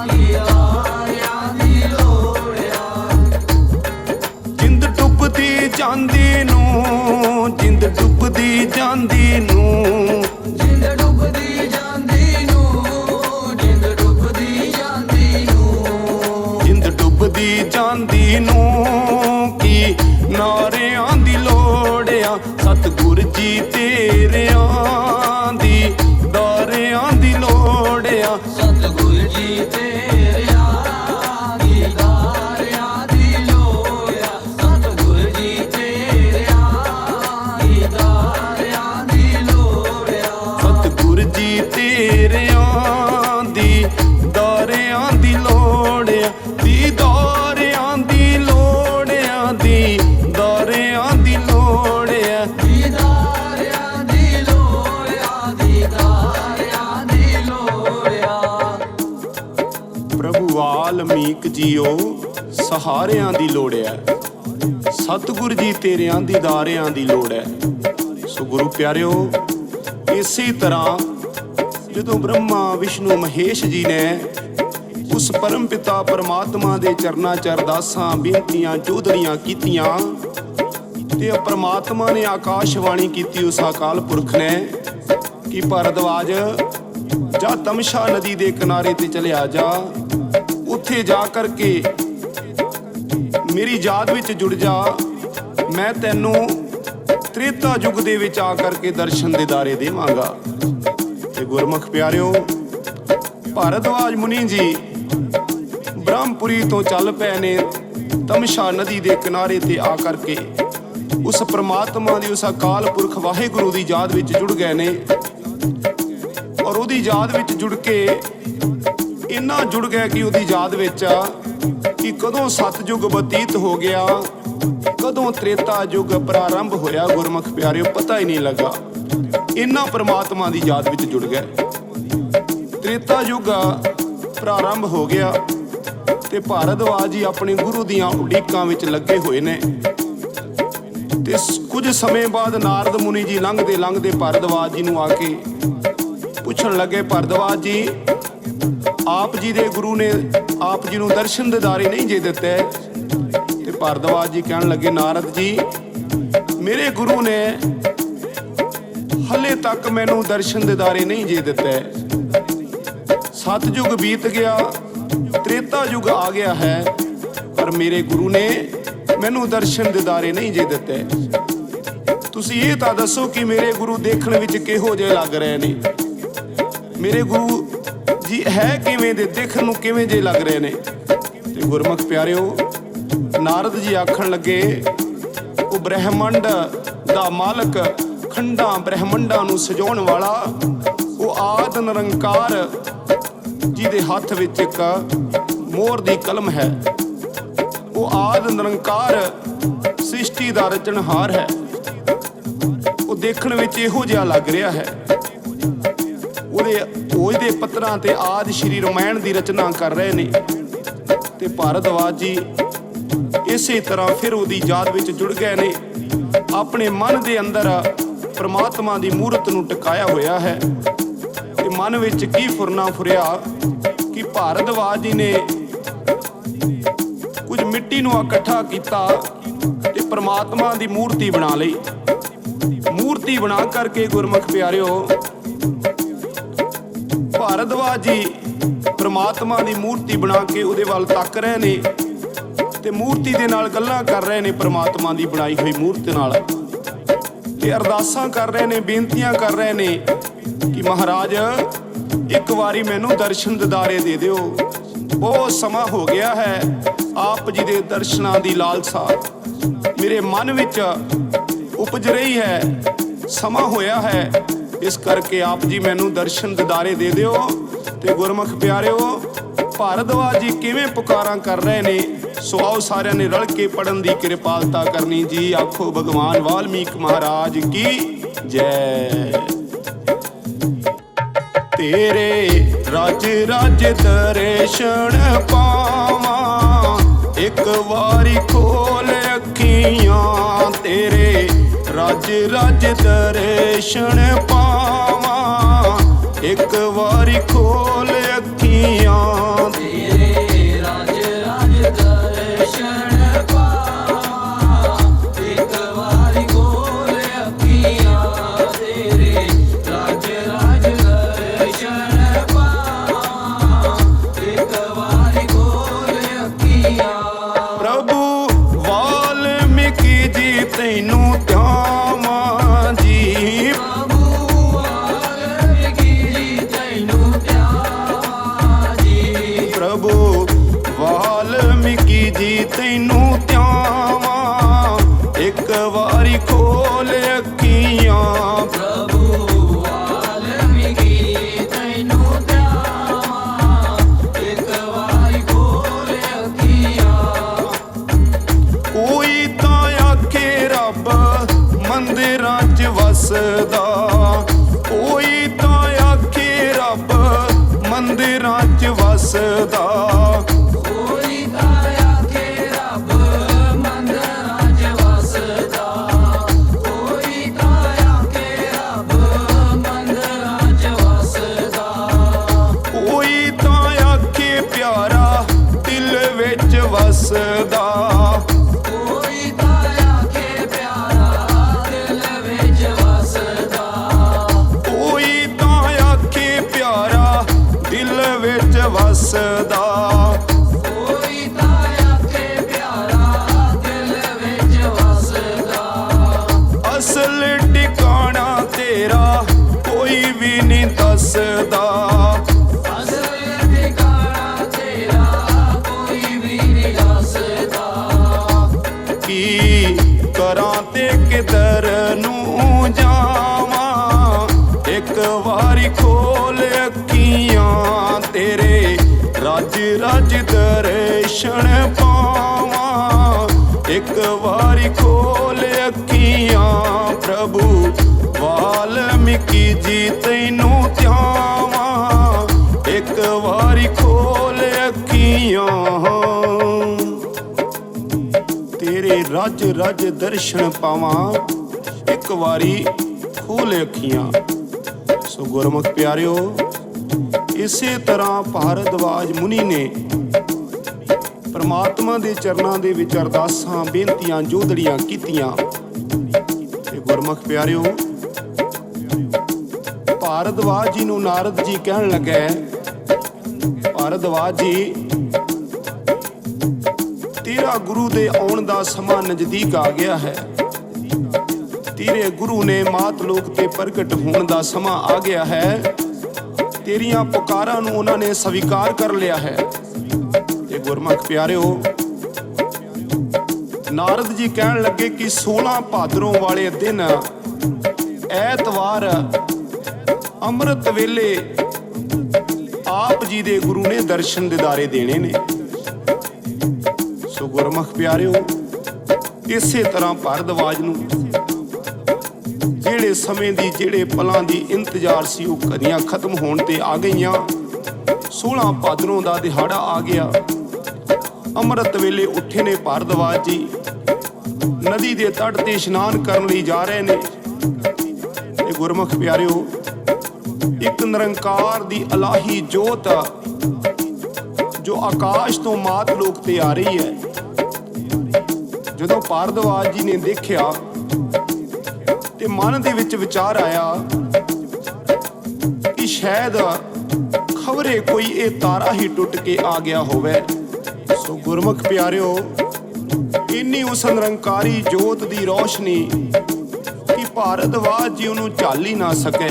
ਦੀ ਦਾਰਿਆਂ ਦੀ ਲੋੜ ਆ। ਜਿੰਦ ਡੁੱਬਦੀ ਜਾਂਦੀ ਨੂੰ, ਜਿੰਦ ਡੁੱਬਦੀ ਜਾਂਦੀ ਨੂੰ, ਜਿੰਦ ਡੁੱਬਦੀ ਜਾਂਦੀ ਨੂੰ, ਜਿੰਦ ਡੁੱਬਦੀ ਜਾਂਦੀ ਨੂੰ, ਜਿੰਦ ਡੁੱਬਦੀ ਜਾਂਦੀ ਨੂੰ ਕੀ ਨਾਰਿਆਂ ਦੀ ਲੋੜ ਆ, ਸਤਿਗੁਰ ਜੀ ਤੇਰਿਆਂ ਦੀ ਦਾਰਿਆਂ ਦੀ ਲੋੜ ਆ, ਸਤਿਗੁਰ ਜੀ ਤੇਰਿਆਂ ਦੀ ਦਾਰਿਆਂ ਦੀ ਲੋੜ ਆ, ਸਤਿਗੁਰ ਜੀ ਤੇਰਿਆਂ ਦੀ ਦਾਰਿਆਂ ਦੀ ਲੋੜ ਆ। ਸਤਿਗੁਰ ਜੀ ਤੇਰਿਆਂ ਦੀ ਦਾਰਿਆਂ ਦੀ ਲੋੜ ਆ, ਦੀ ਦਾਰਿਆਂ ਦੀ ਲੋੜ ਆ, ਦੀ ਦਾਰਿਆਂ ਦੀ ਲੋੜ ਆ, ਦੀਦਾਰਿਆਂ ਦੀ ਲੋੜ ਆ, ਦੀਦਾਰਿਆਂ ਦੀ ਲੋੜ ਆ। ਪ੍ਰਭੂ ਵਾਲਮੀਕ ਜੀਓ ਸਹਾਰਿਆਂ ਦੀ ਲੋੜ ਹੈ, ਸਤਿਗੁਰ ਜੀ ਤੇਰਿਆਂ ਦੀ ਦਾਰਿਆਂ ਦੀ ਲੋੜ ਹੈ। ਸੋ ਗੁਰੂ ਪਿਆਰਿਓ, ਇਸੇ ਤਰ੍ਹਾਂ ਜਦੋਂ ਬ੍ਰਹਮਾ ਵਿਸ਼ਨੂੰ ਮਹੇਸ਼ ਜੀ ਨੇ ਉਸ ਪਰਮ ਪਿਤਾ ਪਰਮਾਤਮਾ ਦੇ ਚਰਨਾਂ 'ਚ ਅਰਦਾਸਾਂ ਬੇਨਤੀਆਂ ਚੌਧਰੀਆਂ ਕੀਤੀਆਂ, ਤੇ ਪਰਮਾਤਮਾ ਨੇ ਆਕਾਸ਼ਵਾਣੀ ਕੀਤੀ ਉਸ ਅਕਾਲ ਪੁਰਖ ਨੇ ਕਿ ਭਾਰਦਵਾਜ ਜਾ ਤਮਸ਼ਾ ਨਦੀ ਦੇ ਕਿਨਾਰੇ ਤੇ ਚਲਿਆ ਜਾ, ਉੱਥੇ ਜਾ ਕਰਕੇ ਮੇਰੀ ਯਾਦ ਵਿੱਚ ਜੁੜ ਜਾ। ਮੈਂ ਤੈਨੂੰ ਤ੍ਰੇਤਾ ਯੁੱਗ ਦੇ ਵਿੱਚ ਆ ਕਰਕੇ ਦਰਸ਼ਨ ਦਿਦਾਰੇ ਦੇਵਾਂਗਾ। ਤੇ ਗੁਰਮੁਖ ਪਿਆਰਿਓ, ਭਾਰਦਵਾਜ ਮੁਨੀ ਜੀ ਬ੍ਰਹਮਪੁਰੀ ਤੋਂ ਚੱਲ ਪਏ ਨੇ। ਤਮਸ਼ਾ ਨਦੀ ਦੇ ਕਿਨਾਰੇ ਤੇ ਆ ਕਰਕੇ ਉਸ ਪ੍ਰਮਾਤਮਾ ਦੀ, ਉਸ ਅਕਾਲ ਪੁਰਖ ਵਾਹਿਗੁਰੂ ਦੀ ਯਾਦ ਵਿੱਚ ਜੁੜ ਗਏ ਨੇ। ਔਰ ਉਹਦੀ ਯਾਦ ਵਿੱਚ ਜੁੜ ਕੇ ਇੰਨਾ ਜੁੜ ਗਏ ਕਿ ਉਹਦੀ ਯਾਦ ਵਿੱਚ ਕਿ ਕਦੋਂ ਸਤਜੁਗ ਬਤੀਤ ਹੋ ਗਿਆ, ਕਦੋਂ ਤ੍ਰੇਤਾ ਯੁੱਗ ਪ੍ਰਾਰੰਭ ਹੋਇਆ, ਗੁਰਮੁਖ ਪਿਆਰਿਓ ਪਤਾ ਹੀ ਨਹੀਂ ਲੱਗਾ। ਇੰਨਾ ਪ੍ਰਮਾਤਮਾ ਦੀ ਯਾਦ ਵਿੱਚ ਜੁੜ ਗਏ। ਤ੍ਰੇਤਾ ਯੁੱਗ ਪ੍ਰਾਰੰਭ ਹੋ ਗਿਆ ਤੇ ਭਾਰਦਵਾਜ ਜੀ ਆਪਣੇ ਗੁਰੂ ਦੀਆਂ ਉਡੀਕਾਂ ਵਿੱਚ ਲੱਗੇ ਹੋਏ ਨੇ। ਤੇ ਕੁਝ ਸਮੇਂ ਬਾਅਦ ਨਾਰਦ ਮੁਨੀ ਜੀ ਲੰਘਦੇ ਭਾਰਦਵਾਜ ਜੀ ਨੂੰ ਆ ਕੇ ਪੁੱਛਣ ਲੱਗੇ, ਭਾਰਦਵਾਜ ਜੀ ਆਪ ਜੀ ਦੇ ਗੁਰੂ ਨੇ ਆਪ ਜੀ ਨੂੰ ਦਰਸ਼ਨ ਦਿਦਾਰੇ ਨਹੀਂ ਜੇ ਦਿੱਤੇ। ਤੇ ਭਾਰਦਵਾਜ ਜੀ ਕਹਿਣ ਲੱਗੇ, ਨਾਰਦ ਜੀ ਮੇਰੇ ਗੁਰੂ ਨੇ ਹਲੇ ਤੱਕ ਮੈਨੂੰ ਦਰਸ਼ਨ ਦਿਦਾਰੇ ਨਹੀਂ ਜੇ ਦਿੱਤੇ। ਸਤਜੁਗ ਬੀਤ ਗਿਆ, ਤ੍ਰੇਤਾ ਯੁੱਗ ਆ ਗਿਆ ਹੈ, ਪਰ ਮੇਰੇ ਗੁਰੂ ਨੇ ਮੈਨੂੰ ਦਰਸ਼ਨ ਦਿਦਾਰੇ ਨਹੀਂ ਜੇ ਦਿੱਤੇ। ਤੁਸੀਂ ਇਹ ਤਾਂ ਦੱਸੋ ਕਿ ਮੇਰੇ ਗੁਰੂ ਦੇਖਣ ਵਿੱਚ ਕਿਹੋ ਜਿਹੇ ਲੱਗ ਰਹੇ ਨੇ, ਮੇਰੇ ਗੁਰੂ ਜੀ ਹੈ ਕਿਵੇਂ ਦੇ, ਦੇਖਣ ਨੂੰ ਕਿਵੇਂ ਜਿਹੇ ਲੱਗ ਰਹੇ ਨੇ। ਤੇ ਗੁਰਮੁਖ ਪਿਆਰਿਓ, ਨਾਰਦ ਜੀ ਆਖਣ ਲੱਗੇ, ਉਹ ਬ੍ਰਹਿਮੰਡ ਦਾ ਮਾਲਕ, ਖੰਡਾਂ ਬ੍ਰਹਿਮੰਡਾਂ ਨੂੰ ਸਜਾਉਣ ਵਾਲਾ, ਉਹ ਆਦਿ ਨਿਰੰਕਾਰ ਜੀ ਦੇ ਹੱਥ ਵਿੱਚ ਇੱਕ ਮੋਹਰ ਦੀ ਕਲਮ ਹੈ। ਉਹ ਆਦਿ ਨਿਰੰਕਾਰ ਸ੍ਰਿਸ਼ਟੀ ਦਾ ਰਚਨਹਾਰ ਹੈ। ਉਹ ਦੇਖਣ ਵਿੱਚ ਇਹੋ ਜਿਹਾ ਲੱਗ ਰਿਹਾ ਹੈ। ਉਹਦੇ ਪੱਤਰਾਂ ਤੇ ਆਦਿ ਸ਼੍ਰੀ ਰਾਮਾਇਣ ਦੀ ਰਚਨਾ ਕਰ ਰਹੇ ਨੇ। ਤੇ ਭਾਰਦਵਾਜ ਜੀ ਇਸੇ ਤਰ੍ਹਾਂ ਫਿਰ ਉਹਦੀ ਯਾਦ ਵਿੱਚ ਜੁੜ ਗਏ ਨੇ। ਆਪਣੇ ਮਨ ਦੇ ਅੰਦਰ ਪ੍ਰਮਾਤਮਾ ਦੀ ਮੂਰਤ ਨੂੰ ਟਿਕਾਇਆ ਹੋਇਆ ਹੈ। ਤੇ ਮਨ ਵਿੱਚ ਕੀ ਫੁਰਨਾ ਫੁਰਿਆ ਕਿ ਭਾਰਦਵਾਜ ਜੀ ਨੇ ਕੁਝ ਮਿੱਟੀ ਨੂੰ ਇਕੱਠਾ ਕੀਤਾ ਤੇ ਪ੍ਰਮਾਤਮਾ ਦੀ ਮੂਰਤੀ ਬਣਾ ਲਈ। ਮੂਰਤੀ ਬਣਾ ਕਰਕੇ ਗੁਰਮੁਖ ਪਿਆਰਿਓ, ਭਾਰਦਵਾਜ ਜੀ ਪ੍ਰਮਾਤਮਾ ਦੀ ਮੂਰਤੀ ਬਣਾ ਕੇ ਉਹਦੇ ਵੱਲ ਤੱਕ ਰਹੇ ਨੇ ਤੇ ਮੂਰਤੀ ਦੇ ਨਾਲ ਗੱਲਾਂ ਕਰ ਰਹੇ ਨੇ, ਪ੍ਰਮਾਤਮਾ ਦੀ ਬਣਾਈ ਹੋਈ ਮੂਰਤੀ ਨਾਲ। ਤੇ ਅਰਦਾਸਾਂ ਕਰ ਰਹੇ ਨੇ, ਬੇਨਤੀਆਂ ਕਰ ਰਹੇ ਨੇ ਕਿ ਮਹਾਰਾਜ ਇੱਕ ਵਾਰੀ ਮੈਨੂੰ ਦਰਸ਼ਨ ਦਿਦਾਰੇ ਦੇ ਦਿਓ। ਬਹੁਤ ਸਮਾਂ ਹੋ ਗਿਆ ਹੈ ਆਪ ਜੀ ਦੇ ਦਰਸ਼ਨਾਂ ਦੀ ਲਾਲਸਾ ਮੇਰੇ ਮਨ ਵਿੱਚ ਉਪਜ ਰਹੀ ਹੈ। ਸਮਾਂ ਹੋਇਆ ਹੈ, ਇਸ ਕਰਕੇ ਆਪ ਜੀ ਮੈਨੂੰ ਦਰਸ਼ਨ ਦਿਦਾਰੇ ਦੇ ਦਿਓ। ਤੇ ਗੁਰਮੁਖ ਪਿਆਰਿਓ, ਭਾਰਦਵਾਜ ਜੀ ਕਿਵੇਂ ਪੁਕਾਰਾਂ ਕਰ ਰਹੇ ਨੇ, ਸੋ ਆਓ ਸਾਰਿਆਂ ਨੇ ਰਲ ਕੇ ਪੜਨ ਦੀ ਕਿਰਪਾਲਤਾ ਕਰਨੀ ਜੀ। ਆਖੋ ਭਗਵਾਨ ਵਾਲਮੀਕ ਮਹਾਰਾਜ ਕੀ ਜੈ। ਤੇਰੇ ਰਾਜ ਰਾਜ ਦਰਸ਼ਨ ਪਾਵਾਂ, ਇੱਕ ਵਾਰੀ ਖੋਲ ਅੱਖੀਆਂ। ਤੇਰੇ ਰਾਜ ਰਾਜ ਦਰਸ਼ਨ ਪਾਵਾਂ, ਇੱਕ ਵਾਰੀ ਖੋਲ ਅੱਖੀਆਂ। ਤੇਰੇ ਰਾਜ ਰਾਜ ਦਰਸ਼ਨ ਪਾਵਾਂ, ਇੱਕ ਵਾਰੀ ਖੋਲ ਅੱਖੀਆਂ। ਤੇਰੇ ਰਾਜ ਰਾਜ ਦਰਸ਼ਨ ਪਾਵਾਂ, ਇੱਕ ਵਾਰੀ ਖੋਲ ਅੱਖੀਆਂ। ਪ੍ਰਭੂ ਵਾਲਮੀਕੀ ਜੀ ਤੈਨੂੰ ਧਿਆਵਾਂ ਜੀ। ਪ੍ਰਭੂ ਵਾਲਮੀਕੀ ਜੀ ਤੈਨੂੰ ਧਿਆਵਾਂ ਜੀ। ਪ੍ਰਭੂ ਵਾਲਮੀਕੀ ਜੀ ਤੈਨੂੰ ਧਿਆਵਾਂ, ਇੱਕ ਵਾਰੀ ਖੋਲ ਅੱਖੀਆਂ। ਪ੍ਰਭੂ ਵਾਲਮੀਕੀ ਤੈਨੂੰ ਧਿਆਵਾਂ, ਇੱਕ ਵਾਰੀ ਖੋਲ ਅੱਖੀਆਂ। ਕੋਈ ਤਾਂ ਆਖੇ ਰੱਬ ਮੰਦਿਰਾਂ 'ਚ ਵਸਦਾ, ਕੋਈ ਤਾਂ ਆਖੇ ਰੱਬ ਮੰਦਿਰਾਂ 'ਚ ਵਸਦਾ। ਕੋਈ ਤਾਂ ਆਖੇ ਰੱਬ ਮੰਦਿਰਾਂ 'ਚ ਵਸਦਾ। ਕੋਈ ਤਾਂ ਆਖੇ ਰੱਬ ਮੰਦਿਰਾਂ 'ਚ ਵਸਦਾ। ਕੋਈ ਤਾਂ ਆਖੇ ਪਿਆਰਾ ਦਿਲ ਵਿੱਚ ਵਸਦਾ। ਕੋਈ ਤਾਂ ਆਖੇ ਪਿਆਰਾ ਦਿਲ ਵਿੱਚ ਵਸਦਾ। ਕੋਈ ਤਾਂ ਆਖੇ ਪਿਆਰਾ ਦਿਲ ਵਿੱਚ ਵਸਦਾ। ਕੋਈ ਤਾਂ ਆਖੇ ਪਿਆਰਾ रज रज दर्शन पावां, एक वारी खोल अखियां। सो गुरमुख प्यारिओ, इसे तरह भारद्वाज मुनि ने परमात्मा दे चरनां दे विच अरदासां बेनतियां जोदड़ियां कीतियां। ते गुरमुख प्यारिओ, भारद्वाज जी नूं नारद जी कहण लगे, भारद्वाज जी तेरा गुरु दे आउण दा समां नजदीक आ गया है। तेरे गुरु ने मात लोक ते प्रगट होण दा समां आ गया है। तेरियां पुकारां नूं उन्हां ने स्वीकार कर लिया है। ते गुरमुख प्यारिओ, नारद जी कहण लगे कि 16 भादरों वाले दिन ऐतवार अमृत वेले आप जी दे गुरु ने दर्शन दिदारे देने ने। सो गुरमुख प्यारिओ, इसे तरह भारद्वाज नूं ਜਿਹੜੇ ਸਮੇਂ ਦੀ ਜਿਹੜੇ ਪਲਾਂ ਦੀ ਇੰਤਜ਼ਾਰ ਸੀ ਉਹ ਕਦੀਆਂ ਖਤਮ ਹੋਣ ਤੇ ਆ ਗਈਆਂ। 16 ਭਾਦਰੋਂ ਦਾ ਦਿਹਾੜਾ ਆ ਗਿਆ। ਅੰਮ੍ਰਿਤ ਵੇਲੇ ਉੱਠੇ ਨੇ ਭਾਰਦਵਾਜ ਜੀ, ਨਦੀ ਦੇ ਤੱਟ ਤੇ ਇਸ਼ਨਾਨ ਕਰਨ ਲਈ ਜਾ ਰਹੇ ਨੇ। ਤੇ ਗੁਰਮੁਖ ਪਿਆਰਿਓ, ਇੱਕ ਨਿਰੰਕਾਰ ਦੀ ਇਲਾਹੀ ਜੋਤ ਜੋ ਆਕਾਸ਼ ਤੋਂ ਮਾਤ ਲੋਕ ਤੇ ਆ ਰਹੀ ਹੈ। ਜਦੋਂ ਭਾਰਦਵਾਜ ਜੀ ਨੇ ਦੇਖਿਆ ਤੇ ਮਨ ਦੇ ਵਿੱਚ ਵਿਚਾਰ ਆਇਆ ਕਿ ਸ਼ਾਇਦ ਖਬਰੇ ਕੋਈ ਇਹ ਤਾਰਾ ਹੀ ਟੁੱਟ ਕੇ ਆ ਗਿਆ ਹੋਵੇ। ਸੋ ਗੁਰਮੁਖ ਪਿਆਰਿਓ, ਇੰਨੀ ਉਸ ਨਿਰੰਕਾਰੀ ਜੋਤ ਦੀ ਰੋਸ਼ਨੀ ਕਿ ਭਾਰਦਵਾਜ ਜੀ ਉਹਨੂੰ ਝੱਲ ਹੀ ਨਾ ਸਕੇ।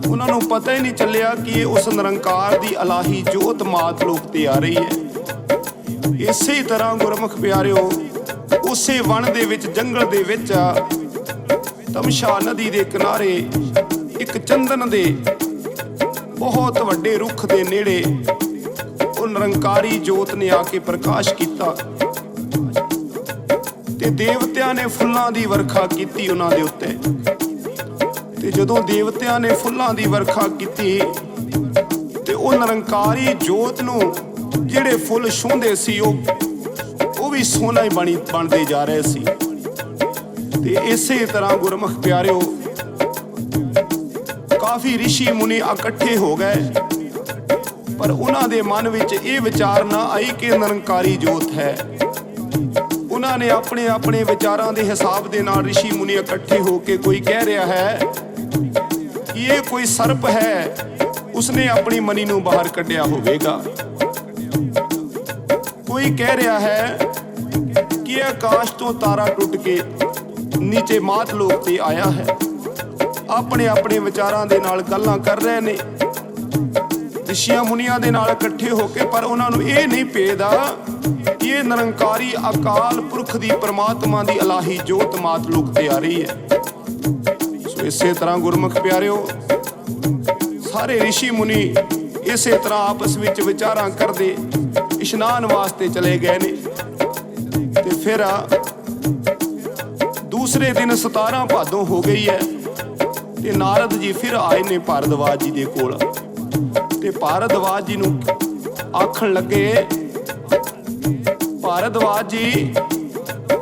ਉਹਨਾਂ ਨੂੰ ਪਤਾ ਹੀ ਨਹੀਂ ਚੱਲਿਆ ਕਿ ਇਹ ਉਸ ਨਿਰੰਕਾਰ ਦੀ ਇਲਾਹੀ ਜੋਤ ਮਾਤ ਲੋਕ ਤੇ ਆ ਰਹੀ ਹੈ। ਇਸੇ ਤਰ੍ਹਾਂ ਗੁਰਮੁਖ ਪਿਆਰਿਓ, ਉਸੇ ਵਣ ਦੇ ਵਿੱਚ, ਜੰਗਲ ਦੇ ਵਿੱਚ, ਤਮਸ਼ਾ ਨਦੀ ਦੇ ਕਿਨਾਰੇ ਇੱਕ ਚੰਦਨ ਦੇ ਬਹੁਤ ਵੱਡੇ ਰੁੱਖ ਦੇ ਨੇੜੇ ਉਹ ਨਿਰੰਕਾਰੀ ਜੋਤ ਨੇ ਆ ਕੇ ਪ੍ਰਕਾਸ਼ ਕੀਤਾ ਤੇ ਦੇਵਤਿਆਂ ਨੇ ਫੁੱਲਾਂ ਦੀ ਵਰਖਾ ਕੀਤੀ ਉਹਨਾਂ ਦੇ ਉੱਤੇ। ਤੇ ਜਦੋਂ ਦੇਵਤਿਆਂ ਨੇ ਫੁੱਲਾਂ ਦੀ ਵਰਖਾ ਕੀਤੀ ਤੇ ਉਹ ਨਿਰੰਕਾਰੀ ਜੋਤ ਨੂੰ ਜਿਹੜੇ ਫੁੱਲ ਛੂੰਹਦੇ ਸੀ ਉਹ ਵੀ ਸੋਨਾ ਹੀ ਬਣਦੇ ਜਾ ਰਹੇ ਸੀ। ਤੇ ਇਸੇ ਤਰ੍ਹਾਂ ਗੁਰਮੁਖ ਪਿਆਰਿਓ, ਕਾਫੀ ਰਿਸ਼ੀ ਮੁਨੀ ਇਕੱਠੇ ਹੋ ਗਏ, ਪਰ ਉਹਨਾਂ ਦੇ ਮਨ ਵਿੱਚ ਇਹ ਵਿਚਾਰ ਨਾ ਆਈ ਕਿ ਨਿਰੰਕਾਰੀ ਜੋਤ ਹੈ। ਉਹਨਾਂ ਨੇ ਆਪਣੇ ਆਪਣੇ ਵਿਚਾਰਾਂ ਦੇ ਹਿਸਾਬ ਦੇ ਨਾਲ ਰਿਸ਼ੀ ਮੁਨੀ ਇਕੱਠੇ ਹੋ ਕੇ, ਕੋਈ ਕਹਿ ਰਿਹਾ ਹੈ ਕਿ ਇਹ ਕੋਈ ਸਰਪ ਹੈ, ਉਸਨੇ ਆਪਣੀ ਮਨੀ ਨੂੰ ਬਾਹਰ ਕੱਢਿਆ ਹੋਵੇਗਾ। ਕੋਈ ਕਹਿ ਰਿਹਾ ਹੈ ਕਿ ਆਕਾਸ਼ ਤੋਂ ਤਾਰਾ ਟੁੱਟ ਕੇ ਨੀਚੇ ਮਾਤ ਲੋਕ ਤੇ ਆਇਆ ਹੈ। ਆਪਣੇ ਆਪਣੇ ਵਿਚਾਰਾਂ ਦੇ ਨਾਲ ਗੱਲਾਂ ਕਰ ਰਹੇ ਨੇ ਰਿਸ਼ੀਆਂ ਮੁਨੀਆਂ ਦੇ ਨਾਲ ਇਕੱਠੇ ਹੋ ਕੇ, ਪਰ ਉਹਨਾਂ ਨੂੰ ਇਹ ਨਹੀਂ ਭੇਦਾ ਕਿ ਇਹ ਨਿਰੰਕਾਰੀ ਅਕਾਲ ਪੁਰਖ ਦੀ ਪਰਮਾਤਮਾ ਦੀ ਇਲਾਹੀ ਜੋਤ ਮਾਤ ਲੋਕ ਤੇ ਆ ਰਹੀ ਹੈ। ਸੋ ਇਸੇ ਤਰ੍ਹਾਂ ਗੁਰਮੁਖ ਪਿਆਰਿਓ, ਸਾਰੇ ਰਿਸ਼ੀ ਮੁਨੀ ਇਸੇ ਤਰ੍ਹਾਂ ਆਪਸ ਵਿੱਚ ਵਿਚਾਰਾਂ ਕਰਦੇ ਇਸ਼ਨਾਨ ਵਾਸਤੇ ਚਲੇ ਗਏ ਨੇ। ਤੇ ਫਿਰ दूसरे दिन 17 भादों हो गई है ते नारद जी फिर आए ने भारद्वाज जी दे कोल। ते भारद्वाज जी नूं आखण लगे, भारद्वाज जी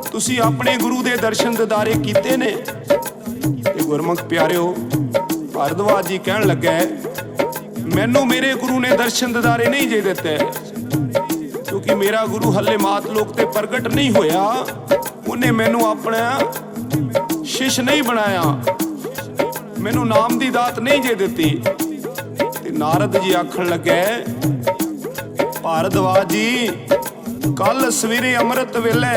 तुसी अपने गुरु दे दर्शन दिदारे कीते ने? ते गुरमुख प्यारिओ, भारद्वाज जी कहण लगे, मैनू मेरे गुरु ने दर्शन दिदारे नहीं जे दिते, क्योंकि मेरा गुरु हले मात लोक ते प्रगट नहीं होया। उन्हें मैनू अपना शिष नहीं बनाया, मैनू नाम दी दात नहीं जे दिती। ते नारद जी आखण लगे, भारद्वाज जी कल सवेरे अमृत वेले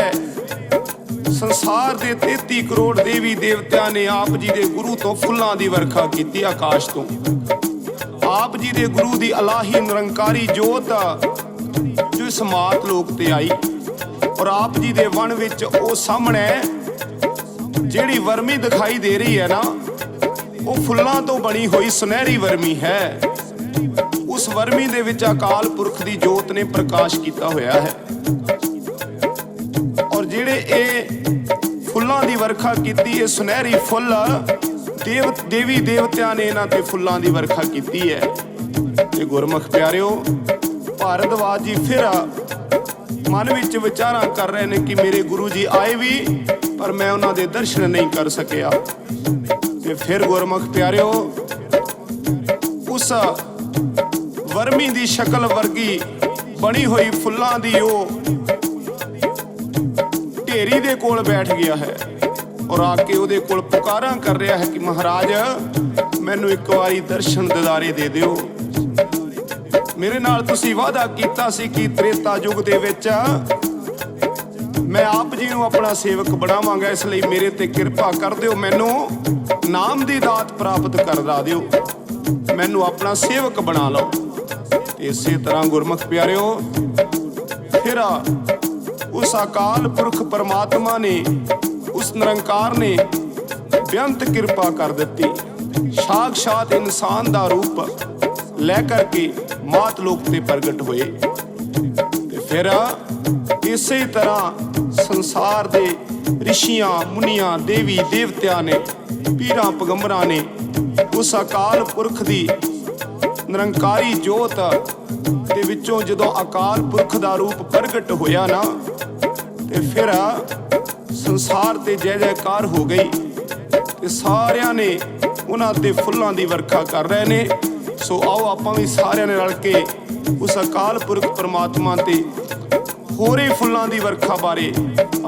संसार दे 33 करोड़ देवी देवतियां ने आप जी दे गुरु तो फुल्लां दी वर्खा कीती आकाश तो। आप जी दे गुरु दी अलाही निरंकारी जोत जो इस मात लोक ते आई, और आप जी दे वन विच ओ सामने जेड़ी वर्मी दिखाई दे रही है ना, वो फुल्लां तो बनी हुई सुनहरी वर्मी है। उस वर्मी दे विच अकाल पुरख दी जोत ने प्रकाश किया होया है। और जेड़े ए फुल्लां दी वर्खा कीती है, सुनहरी फुल देवी देवतियां ने इन्हां ते फुल्लां दी वर्खा कीती है। ते गुरमुख प्यारिओ, भारद्वाज जी फिर मन विच विचारां कर रहे ने कि मेरे गुरु जी आए भी पर मैं उन्हां दे दर्शन नहीं कर सकिया। ते फिर गुरमुख प्यारिओ उस वर्मी दी शक्ल वर्गी बनी हुई फुल्लां दी ढेरी दे कोल बैठ गया है और आके उहदे कोल पुकारां कर रहा है कि महाराज मैनू एक बारी दर्शन दिदारे दे दिओ। मेरे नाल तुसी वादा कीता सी कि त्रेता युग दे विच मैं आप जी नूं अपना सेवक बनावांगा, इसलिए मेरे ते किरपा कर दिओ, मैनू नाम दी दात प्राप्त करवा दिओ, मैनू अपना सेवक बना लो। इसे तरह गुरमुख प्यारिओ फिर उस अकाल पुरख परमात्मा ने, उस निरंकार ने बेअंत कृपा कर दी, साक्षात इंसान दा रूप लेकर के मात लोक ते प्रगट हुए। फिर इसे तरह संसार दे ऋषियां मुनियां देवी देवतियां ने पीरां पगंबरां ने उस अकाल पुरख दी निरंकारी जोत दे विचों जदों अकाल पुरख दा रूप प्रगट होया ना ते फिर संसार ते जय जयकार हो गई ते सारियां ने उन्हां ते फुल्लां दी वर्खा कर रहे ने। सो आओ आपां भी सारियां ने रल के उस अकाल पुरख परमात्मा ते होरे फुल्लां दी वर्खा बारे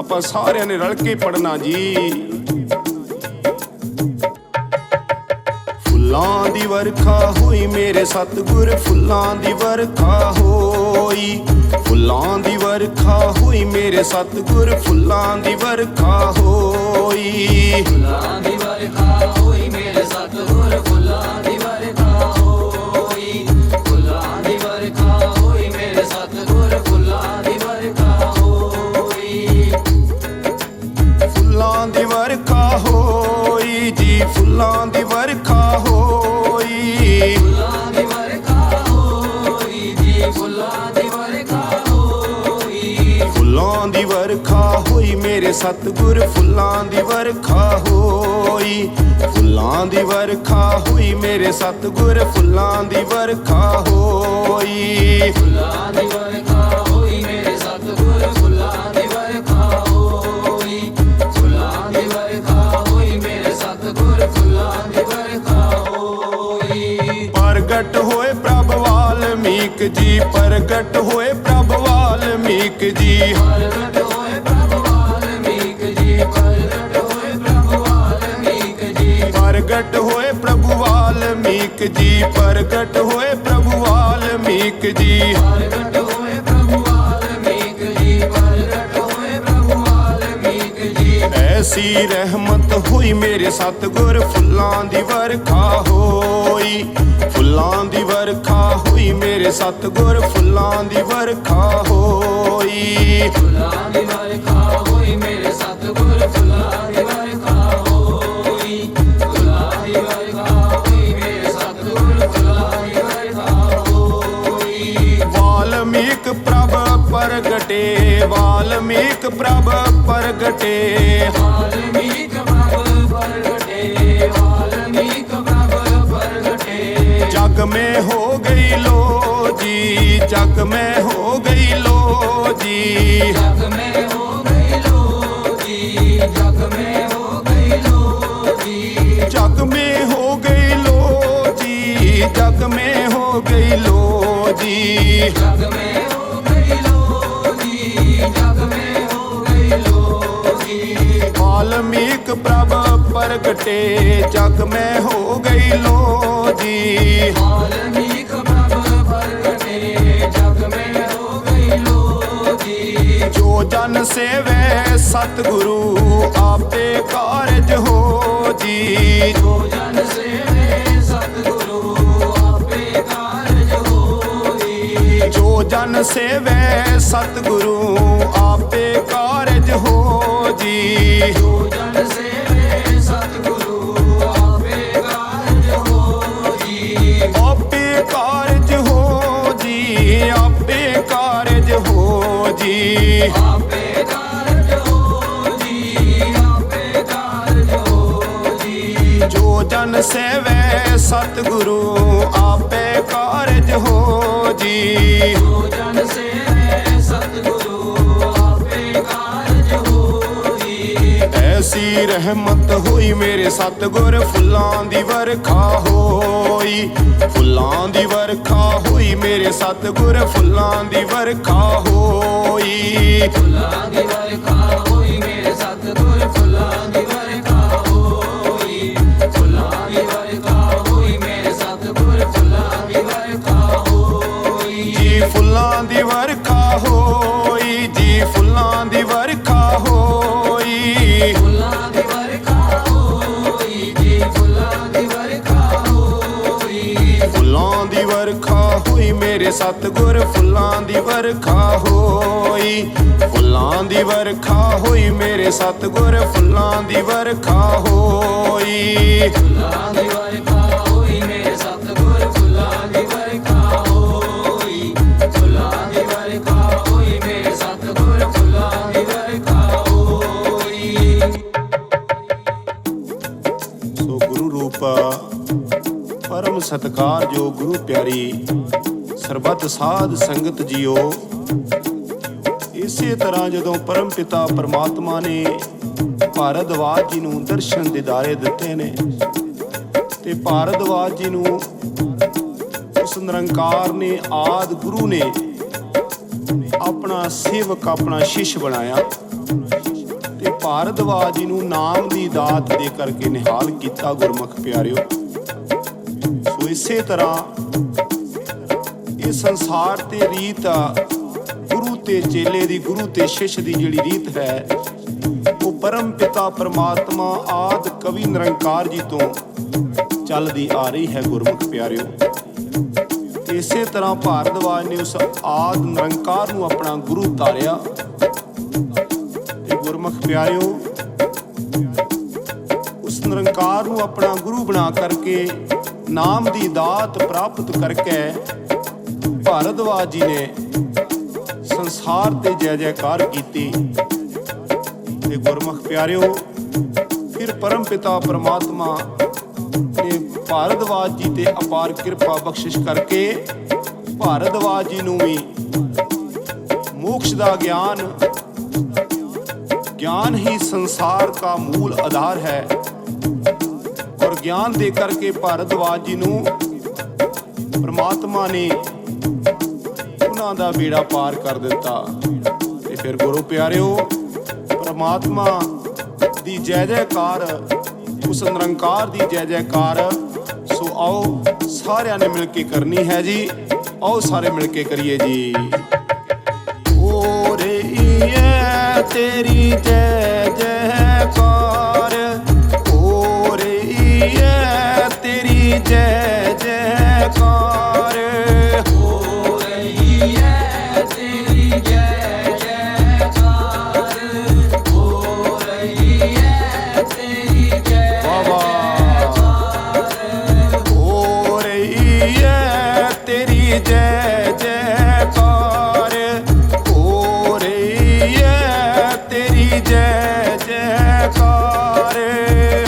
आपां सारियां ने रल के पढ़ना जी। फुल्लां दी वर्खा होई मेरे सतगुर, फुल्लां दी वर्खा होई, फुल्लां दी वर्खा होई मेरे सतगुर, फुल्लां दी वर्खा होई, फुल्लां दी वर्खा होई मेरे सतगुर, फुल्लां दी वर्खा होई, फुल्लां दी वर्खा होई मेरे सतगुर, फुल्लां दी वर्खा होई, फुल्लां दी वर्खा होई जी, फुल्लां दी वर्खा होई, फुल्लां दी वर्खा होई जी, फुल्लां दी वर्खा होई, फुल्लां दी वर्खा होई मेरे सतगुर, फुल्लां दी वर्खा होई, फुल्लां दी वर्खा होई मेरे सतगुर, फुल्लां दी वर्खा होई, फुल्लां दी वर्खा होई मेरे सतगुर, फुल्लां दी वर्खा होई, फुल्लां दी वर्खा होई मेरे सतगुर, फुल्लां दी वर्खा होई। प्रगट होए प्रभ वाल्मीक जी, प्रगट होए प्रभ वाल्मीक जी, प्रगट होए प्रभु वाल्मीक जी, प्रगट होए प्रभु वाल्मीक जी, प्रगट होए प्रभु वाल्मीक जी, प्रगट होए प्रभु वाल्मीक जी, प्रगट होए प्रभु वाल्मीक जी, प्रगट होए प्रभु वाल्मीक जी। ऐसी रहमत हुई मेरे सतगुर, फुल्लां दी वर्खा होई, फुल्लां दी वर्खा होई मेरे सतगुर, फुल्लां दी वर्खा होई, फुल्लां दी वर्खा होई मेरे सतगुर, फुल्लां दी वर्खा होई, फुल्लां दी वर्खा होई मेरे सतगुर, फुल्लां दी वर्खा होई। वाल्मीक प्रभ प्रगटे, वाल्मीक प्रभ प्रगटे, वाल्मीक प्रभु प्रगटे, वाल्मीक प्रभु प्रगटे, जग में हो गई लो जी, जग में हो गई लो जी, जग में हो गई लो जी, जग में हो गई लो जी, जग में हो गई लो जी, जग में हो गई लो जी, जग में हो गई लो जी, जग में हो गई लो जी। वाल्मीक प्रभ प्रगटे, जग में हो गई लो जी, वाल्मीक प्रभु प्रगटे, जग में हो गई लो जी। जो जन सेवे सतगुरु आपे कारज हो जी, जो जन सेवे सतगुरु आपे कारज होई, जो जन सेवे सतगुरु आपे कारज हो जी, जो जन सेवे सतगुरु आपे कारज होई, आपे कारज हो जी, आपे कारज हो जी, आपे कारज होई, आपे कारज होई, जो जन सेवे सतगुरु आपे कारज हो जी, जो जन सेवे सतगुरु ਰਹਿਮਤ ਹੋਈ ਮੇਰੇ ਸਤਿਗੁਰ ਫੁੱਲਾਂ ਦੀ ਵਰਖਾ ਹੋਈ, ਫੁੱਲਾਂ ਦੀ ਵਰਖਾ ਹੋਈ ਮੇਰੇ ਸਤਿਗੁਰ ਫੁੱਲਾਂ ਦੀ ਵਰਖਾ ਹੋਈ, ਫੁੱਲਾਂ ਦੀ ਵਰਖਾ ਹੋਈ ਮੇਰੇ ਸਤਿਗੁਰ ਫੁੱਲਾਂ ਦੀ ਵਰਖਾ ਹੋਈ, ਫੁੱਲਾਂ ਦੀ ਵਰਖਾ ਹੋਈ ਮੇਰੇ ਸਤਿਗੁਰ ਫੁੱਲਾਂ ਦੀ ਵਰਖਾ ਹੋਈ ਜੀ ਫੁੱਲਾਂ ਦੀ ਵਰਖਾ ਹੋਈ, ਜੀ ਫੁੱਲਾਂ ਦੀ ਵਰਖਾ ਹੋਈ, ਫੁੱਲਾਂ ਦੀ ਵਰਖਾ ਹੋਈ ਜੀ ਫੁੱਲਾਂ ਦੀ ਵਰਖਾ ਹੋਈ, ਫੁੱਲਾਂ ਦੀ ਵਰਖਾ ਹੋਈ ਮੇਰੇ ਸਤਿਗੁਰ ਫੁੱਲਾਂ ਦੀ ਵਰਖਾ ਹੋਈ, ਫੁੱਲਾਂ ਦੀ ਵਰਖਾ ਹੋਈ ਮੇਰੇ ਸਤਿਗੁਰ ਫੁੱਲਾਂ ਦੀ ਵਰਖਾ ਹੋਈ, ਫੁੱਲਾਂ ਦੀ ਵਰਖਾ ਹੋਈ ਮੇਰੇ ਸਤਿਗੁਰ ਫੁੱਲਾਂ ਦੀ ਵਰਖਾ ਹੋਈ, ਫੁੱਲਾਂ ਦੀ ਵਰਖਾ ਹੋਈ ਮੇਰੇ ਸਤਿਗੁਰ ਫੁੱਲਾਂ ਦੀ ਵਰਖਾ ਹੋਈ। ਸੋ ਗੁਰੂ ਰੂਪ ਪਰਮ ਸਤਿਕਾਰਯੋਗ ਗੁਰੂ ਪਿਆਰੀ ਸਰਬੱਤ ਸਾਧ ਸੰਗਤ ਜੀਓ, ਇਸੇ ਤਰ੍ਹਾਂ ਜਦੋਂ ਪਰਮ ਪਿਤਾ ਪਰਮਾਤਮਾ ਨੇ ਭਾਰਦਵਾਜ ਜੀ ਨੂੰ ਦਰਸ਼ਨ ਦਿਦਾਰੇ ਦਿੱਤੇ ਨੇ ਤੇ ਭਾਰਦਵਾਜ ਜੀ ਨੂੰ ਉਸ ਨਿਰੰਕਾਰ ਨੇ ਆਦਿ ਗੁਰੂ ਨੇ ਆਪਣਾ ਸੇਵਕ ਆਪਣਾ ਸ਼ਿਸ਼ ਬਣਾਇਆ ਤੇ ਭਾਰਦਵਾਜ ਜੀ ਨੂੰ ਨਾਮ ਦੀ ਦਾਤ ਦੇ ਕਰਕੇ ਨਿਹਾਲ ਕੀਤਾ ਗੁਰਮੁਖ ਪਿਆਰਿਓ। ਸੋ ਇਸੇ ਤਰ੍ਹਾਂ ਇਹ ਸੰਸਾਰ ਤੇ ਰੀਤ ਆ, ਗੁਰੂ ਤੇ ਚੇਲੇ ਦੀ, ਗੁਰੂ ਤੇ ਸ਼ਿਸ਼ ਦੀ ਜਿਹੜੀ ਰੀਤ ਹੈ ਉਹ ਪਰਮ ਪਿਤਾ ਪਰਮਾਤਮਾ ਆਦਿ ਕਵੀ ਨਿਰੰਕਾਰ ਜੀ ਤੋਂ ਚੱਲਦੀ ਆ ਰਹੀ ਹੈ ਗੁਰਮੁਖ ਪਿਆਰਿਓ। ਇਸੇ ਤਰ੍ਹਾਂ ਭਾਰਦਵਾਜ ਨੇ ਉਸ ਆਦਿ ਨਿਰੰਕਾਰ ਨੂੰ ਆਪਣਾ ਗੁਰੂ ਧਾਰਿਆ ਤੇ ਗੁਰਮੁਖ ਪਿਆਰਿਓ ਉਸ ਨਿਰੰਕਾਰ ਨੂੰ ਆਪਣਾ ਗੁਰੂ ਬਣਾ ਕਰਕੇ ਨਾਮ ਦੀ ਦਾਤ ਪ੍ਰਾਪਤ ਕਰਕੇ ਭਾਰਦਵਾਜ ਜੀ ਨੇ ਸੰਸਾਰ ਤੇ ਜੈ ਜੈਕਾਰ ਕੀਤੀ ਤੇ ਗੁਰਮੁਖ ਪਿਆਰਿਓ ਫਿਰ ਪਰਮ ਪਿਤਾ ਪਰਮਾਤਮਾ ਨੇ ਭਾਰਦਵਾਜ ਜੀ ਤੇ ਅਪਾਰ ਕਿਰਪਾ ਬਖਸ਼ਿਸ਼ ਕਰਕੇ ਭਾਰਦਵਾਜ ਜੀ ਨੂੰ ਵੀ ਮੋਕਸ਼ ਦਾ ਗਿਆਨ, ज्ञान ही संसार का मूल आधार है और ज्ञान दे करके भारद्वाज जी नूं परमात्मा ने उन्हां दा बेड़ा पार कर दिता। ते फिर गुरु प्यारिओ परमात्मा दी जय जयकार, उस निरंकार दी जय जयकार, सो आओ सारियां ने मिल के करनी है जी, आओ सारे मिल के करिए जी। ओ रे तेरी जय जयकार, हो रही है तेरी जय जयकार, हो रही है तेरी जय जयकार, हो रही है तेरी जय जयकार, हो रही है तेरी जय जयकार, हो रही है तेरी जय जयकार,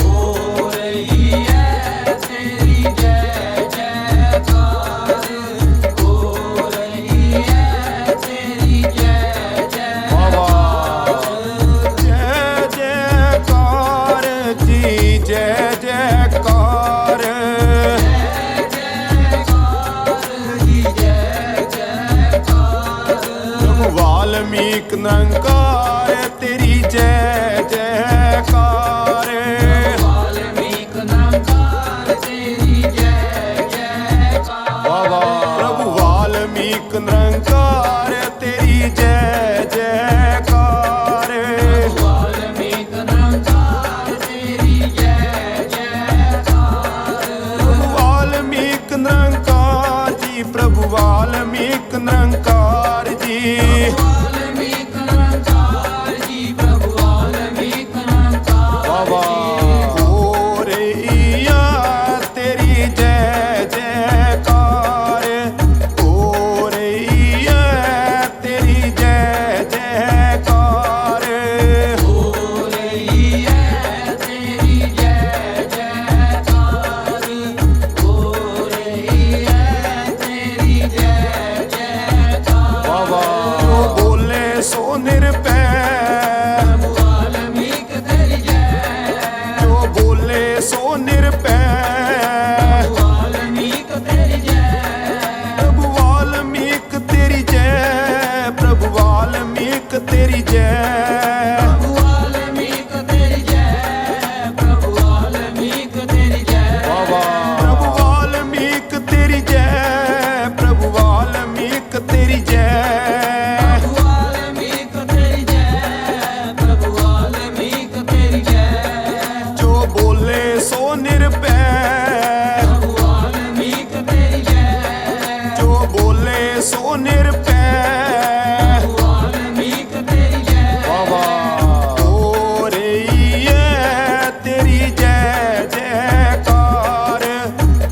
हो रही है तेरी जय जयकार, हो रही है तेरी जय जयकार, जय जयकार जी जय जयकार, जी जय जयकार, प्रभु वाल्मीकि निरंकार तेरी जय जयकार, वाल्मीकि निरंकार तेरी जय जयकार, बाबा प्रभु वाल्मीकि निरंकार तेरी जय जयकार, वाल्मीकि निरंकार तेरी जय जयकार, प्रभु वाल्मीकि निरंकार जी, प्रभु वाल्मीकि निरंकार जी, वाल्मीकि निरंकार जी, प्रभु वाल्मीकि निरंकार बाबा हो रही है तेरी जय जयकार, हो रही है तेरी जय जयकार, हो रही है तेरी जय जयकार, हो रही है तेरी जय जयकार, बाबा ਸੋ ਨਿਰਭੈ ਵਾਲਮੀਕ ਤੇਰੀ ਜੈ ਬਾਬਾ ਹੋ ਰਹੀ ਹੈ ਤੇਰੀ ਜੈ ਜੈਕਾਰ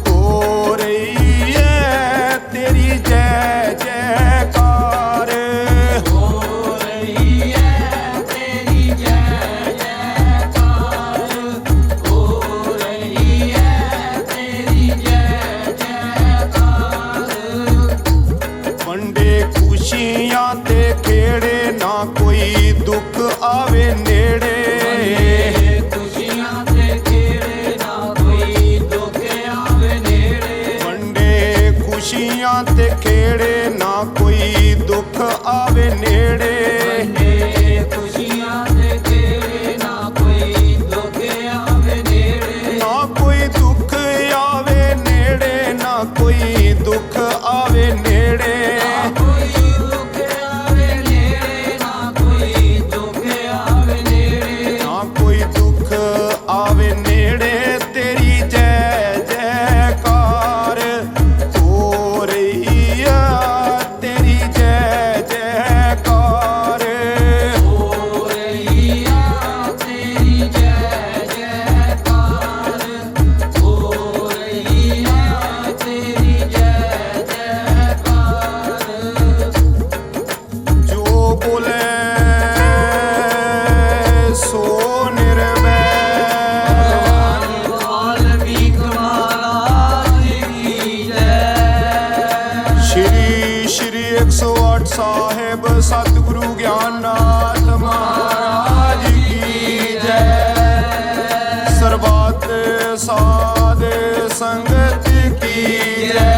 ਹੋ ਰਹੀ ਹੈ ਤੇਰੀ ਜੈ ਜੈਕਾਰ ਹੋ ਰਹੀ ਹੈ ਤੇਰੀ ਜੈ ਜੈਕਾਰ ਹੋ ਰਹੀ ਹੈ ਤੇਰੀ ਜੈ ਜੈਕਾਰ ਵੰਡੇ ਖੁਸ਼ੀਆਂ ਤੇ ਖੇੜੇ ਨਾ ਕੋਈ ਦੁੱਖ ਆਵੇ ਨੇੜੇ ਖੁਸ਼ੀਆਂ ਤੇ ਖੇੜੇ ਨਾ ਕੋਈ ਦੁੱਖ ਆਵੇ ਨੇੜੇ ਵੰਡੇ ਖੁਸ਼ੀਆਂ ਤੇ ਖੇੜੇ ਨਾ ਕੋਈ ਦੁੱਖ ਆਵੇ ਨੇੜੇ ਖੁਸ਼ੀਆਂ ਤੇ ਖੇੜੇ ਨਾ ਕੋਈ ਦੁੱਖ ਆਵੇ ਨੇੜੇ ਨਾ ਕੋਈ ਦੁੱਖ ਆਵੇ ਨੇੜੇ ਨਾ ਕੋਈ ਦੁੱਖ ਆਵੇ ਨੇੜੇ ਕੋਈ ਦੁੱਖ ਆਵੇ ਨੇੜੇ ਨਾ ਕੋਈ ਦੁੱਖ ਆਵੇ ਨੇੜੇ ਨਾ ਕੋਈ ਦੁੱਖ ਆਵੇ ਨੇੜੇ ਤੇਰੀ ਜੈ ਜੈਕਾਰ ਹੋ ਰਹੀ ਆ ਤੇਰੀ ਜੈ ਜੈਕਾਰ ਹੋ ਰਹੀ ਆ ਤੇਰੀ ਜੈ ਜੈਕਾਰ ਹੋ ਰਹੀ ਆ ਤੇਰੀ ਜੈ ਜੈਕਾਰ ਜੋ ਬੋਲੇ ਸੋ ਨਿਰਵੈ ਵਾਲਮੀਕ ਮਹਾਰਾਜ ਕੀ ਜੈ ਸ਼੍ਰੀ ਸ਼੍ਰੀ 108 ਸਾਹਿਬ ਸਤਿਗੁਰੂ ਗਿਆਨਨਾਥ ਮਹਾਰਾਜ ਕੀ ਜੈ ਸਰਬੱਤ ਸਾਧ ਸੰਗਤ ਕੀ ਜੈ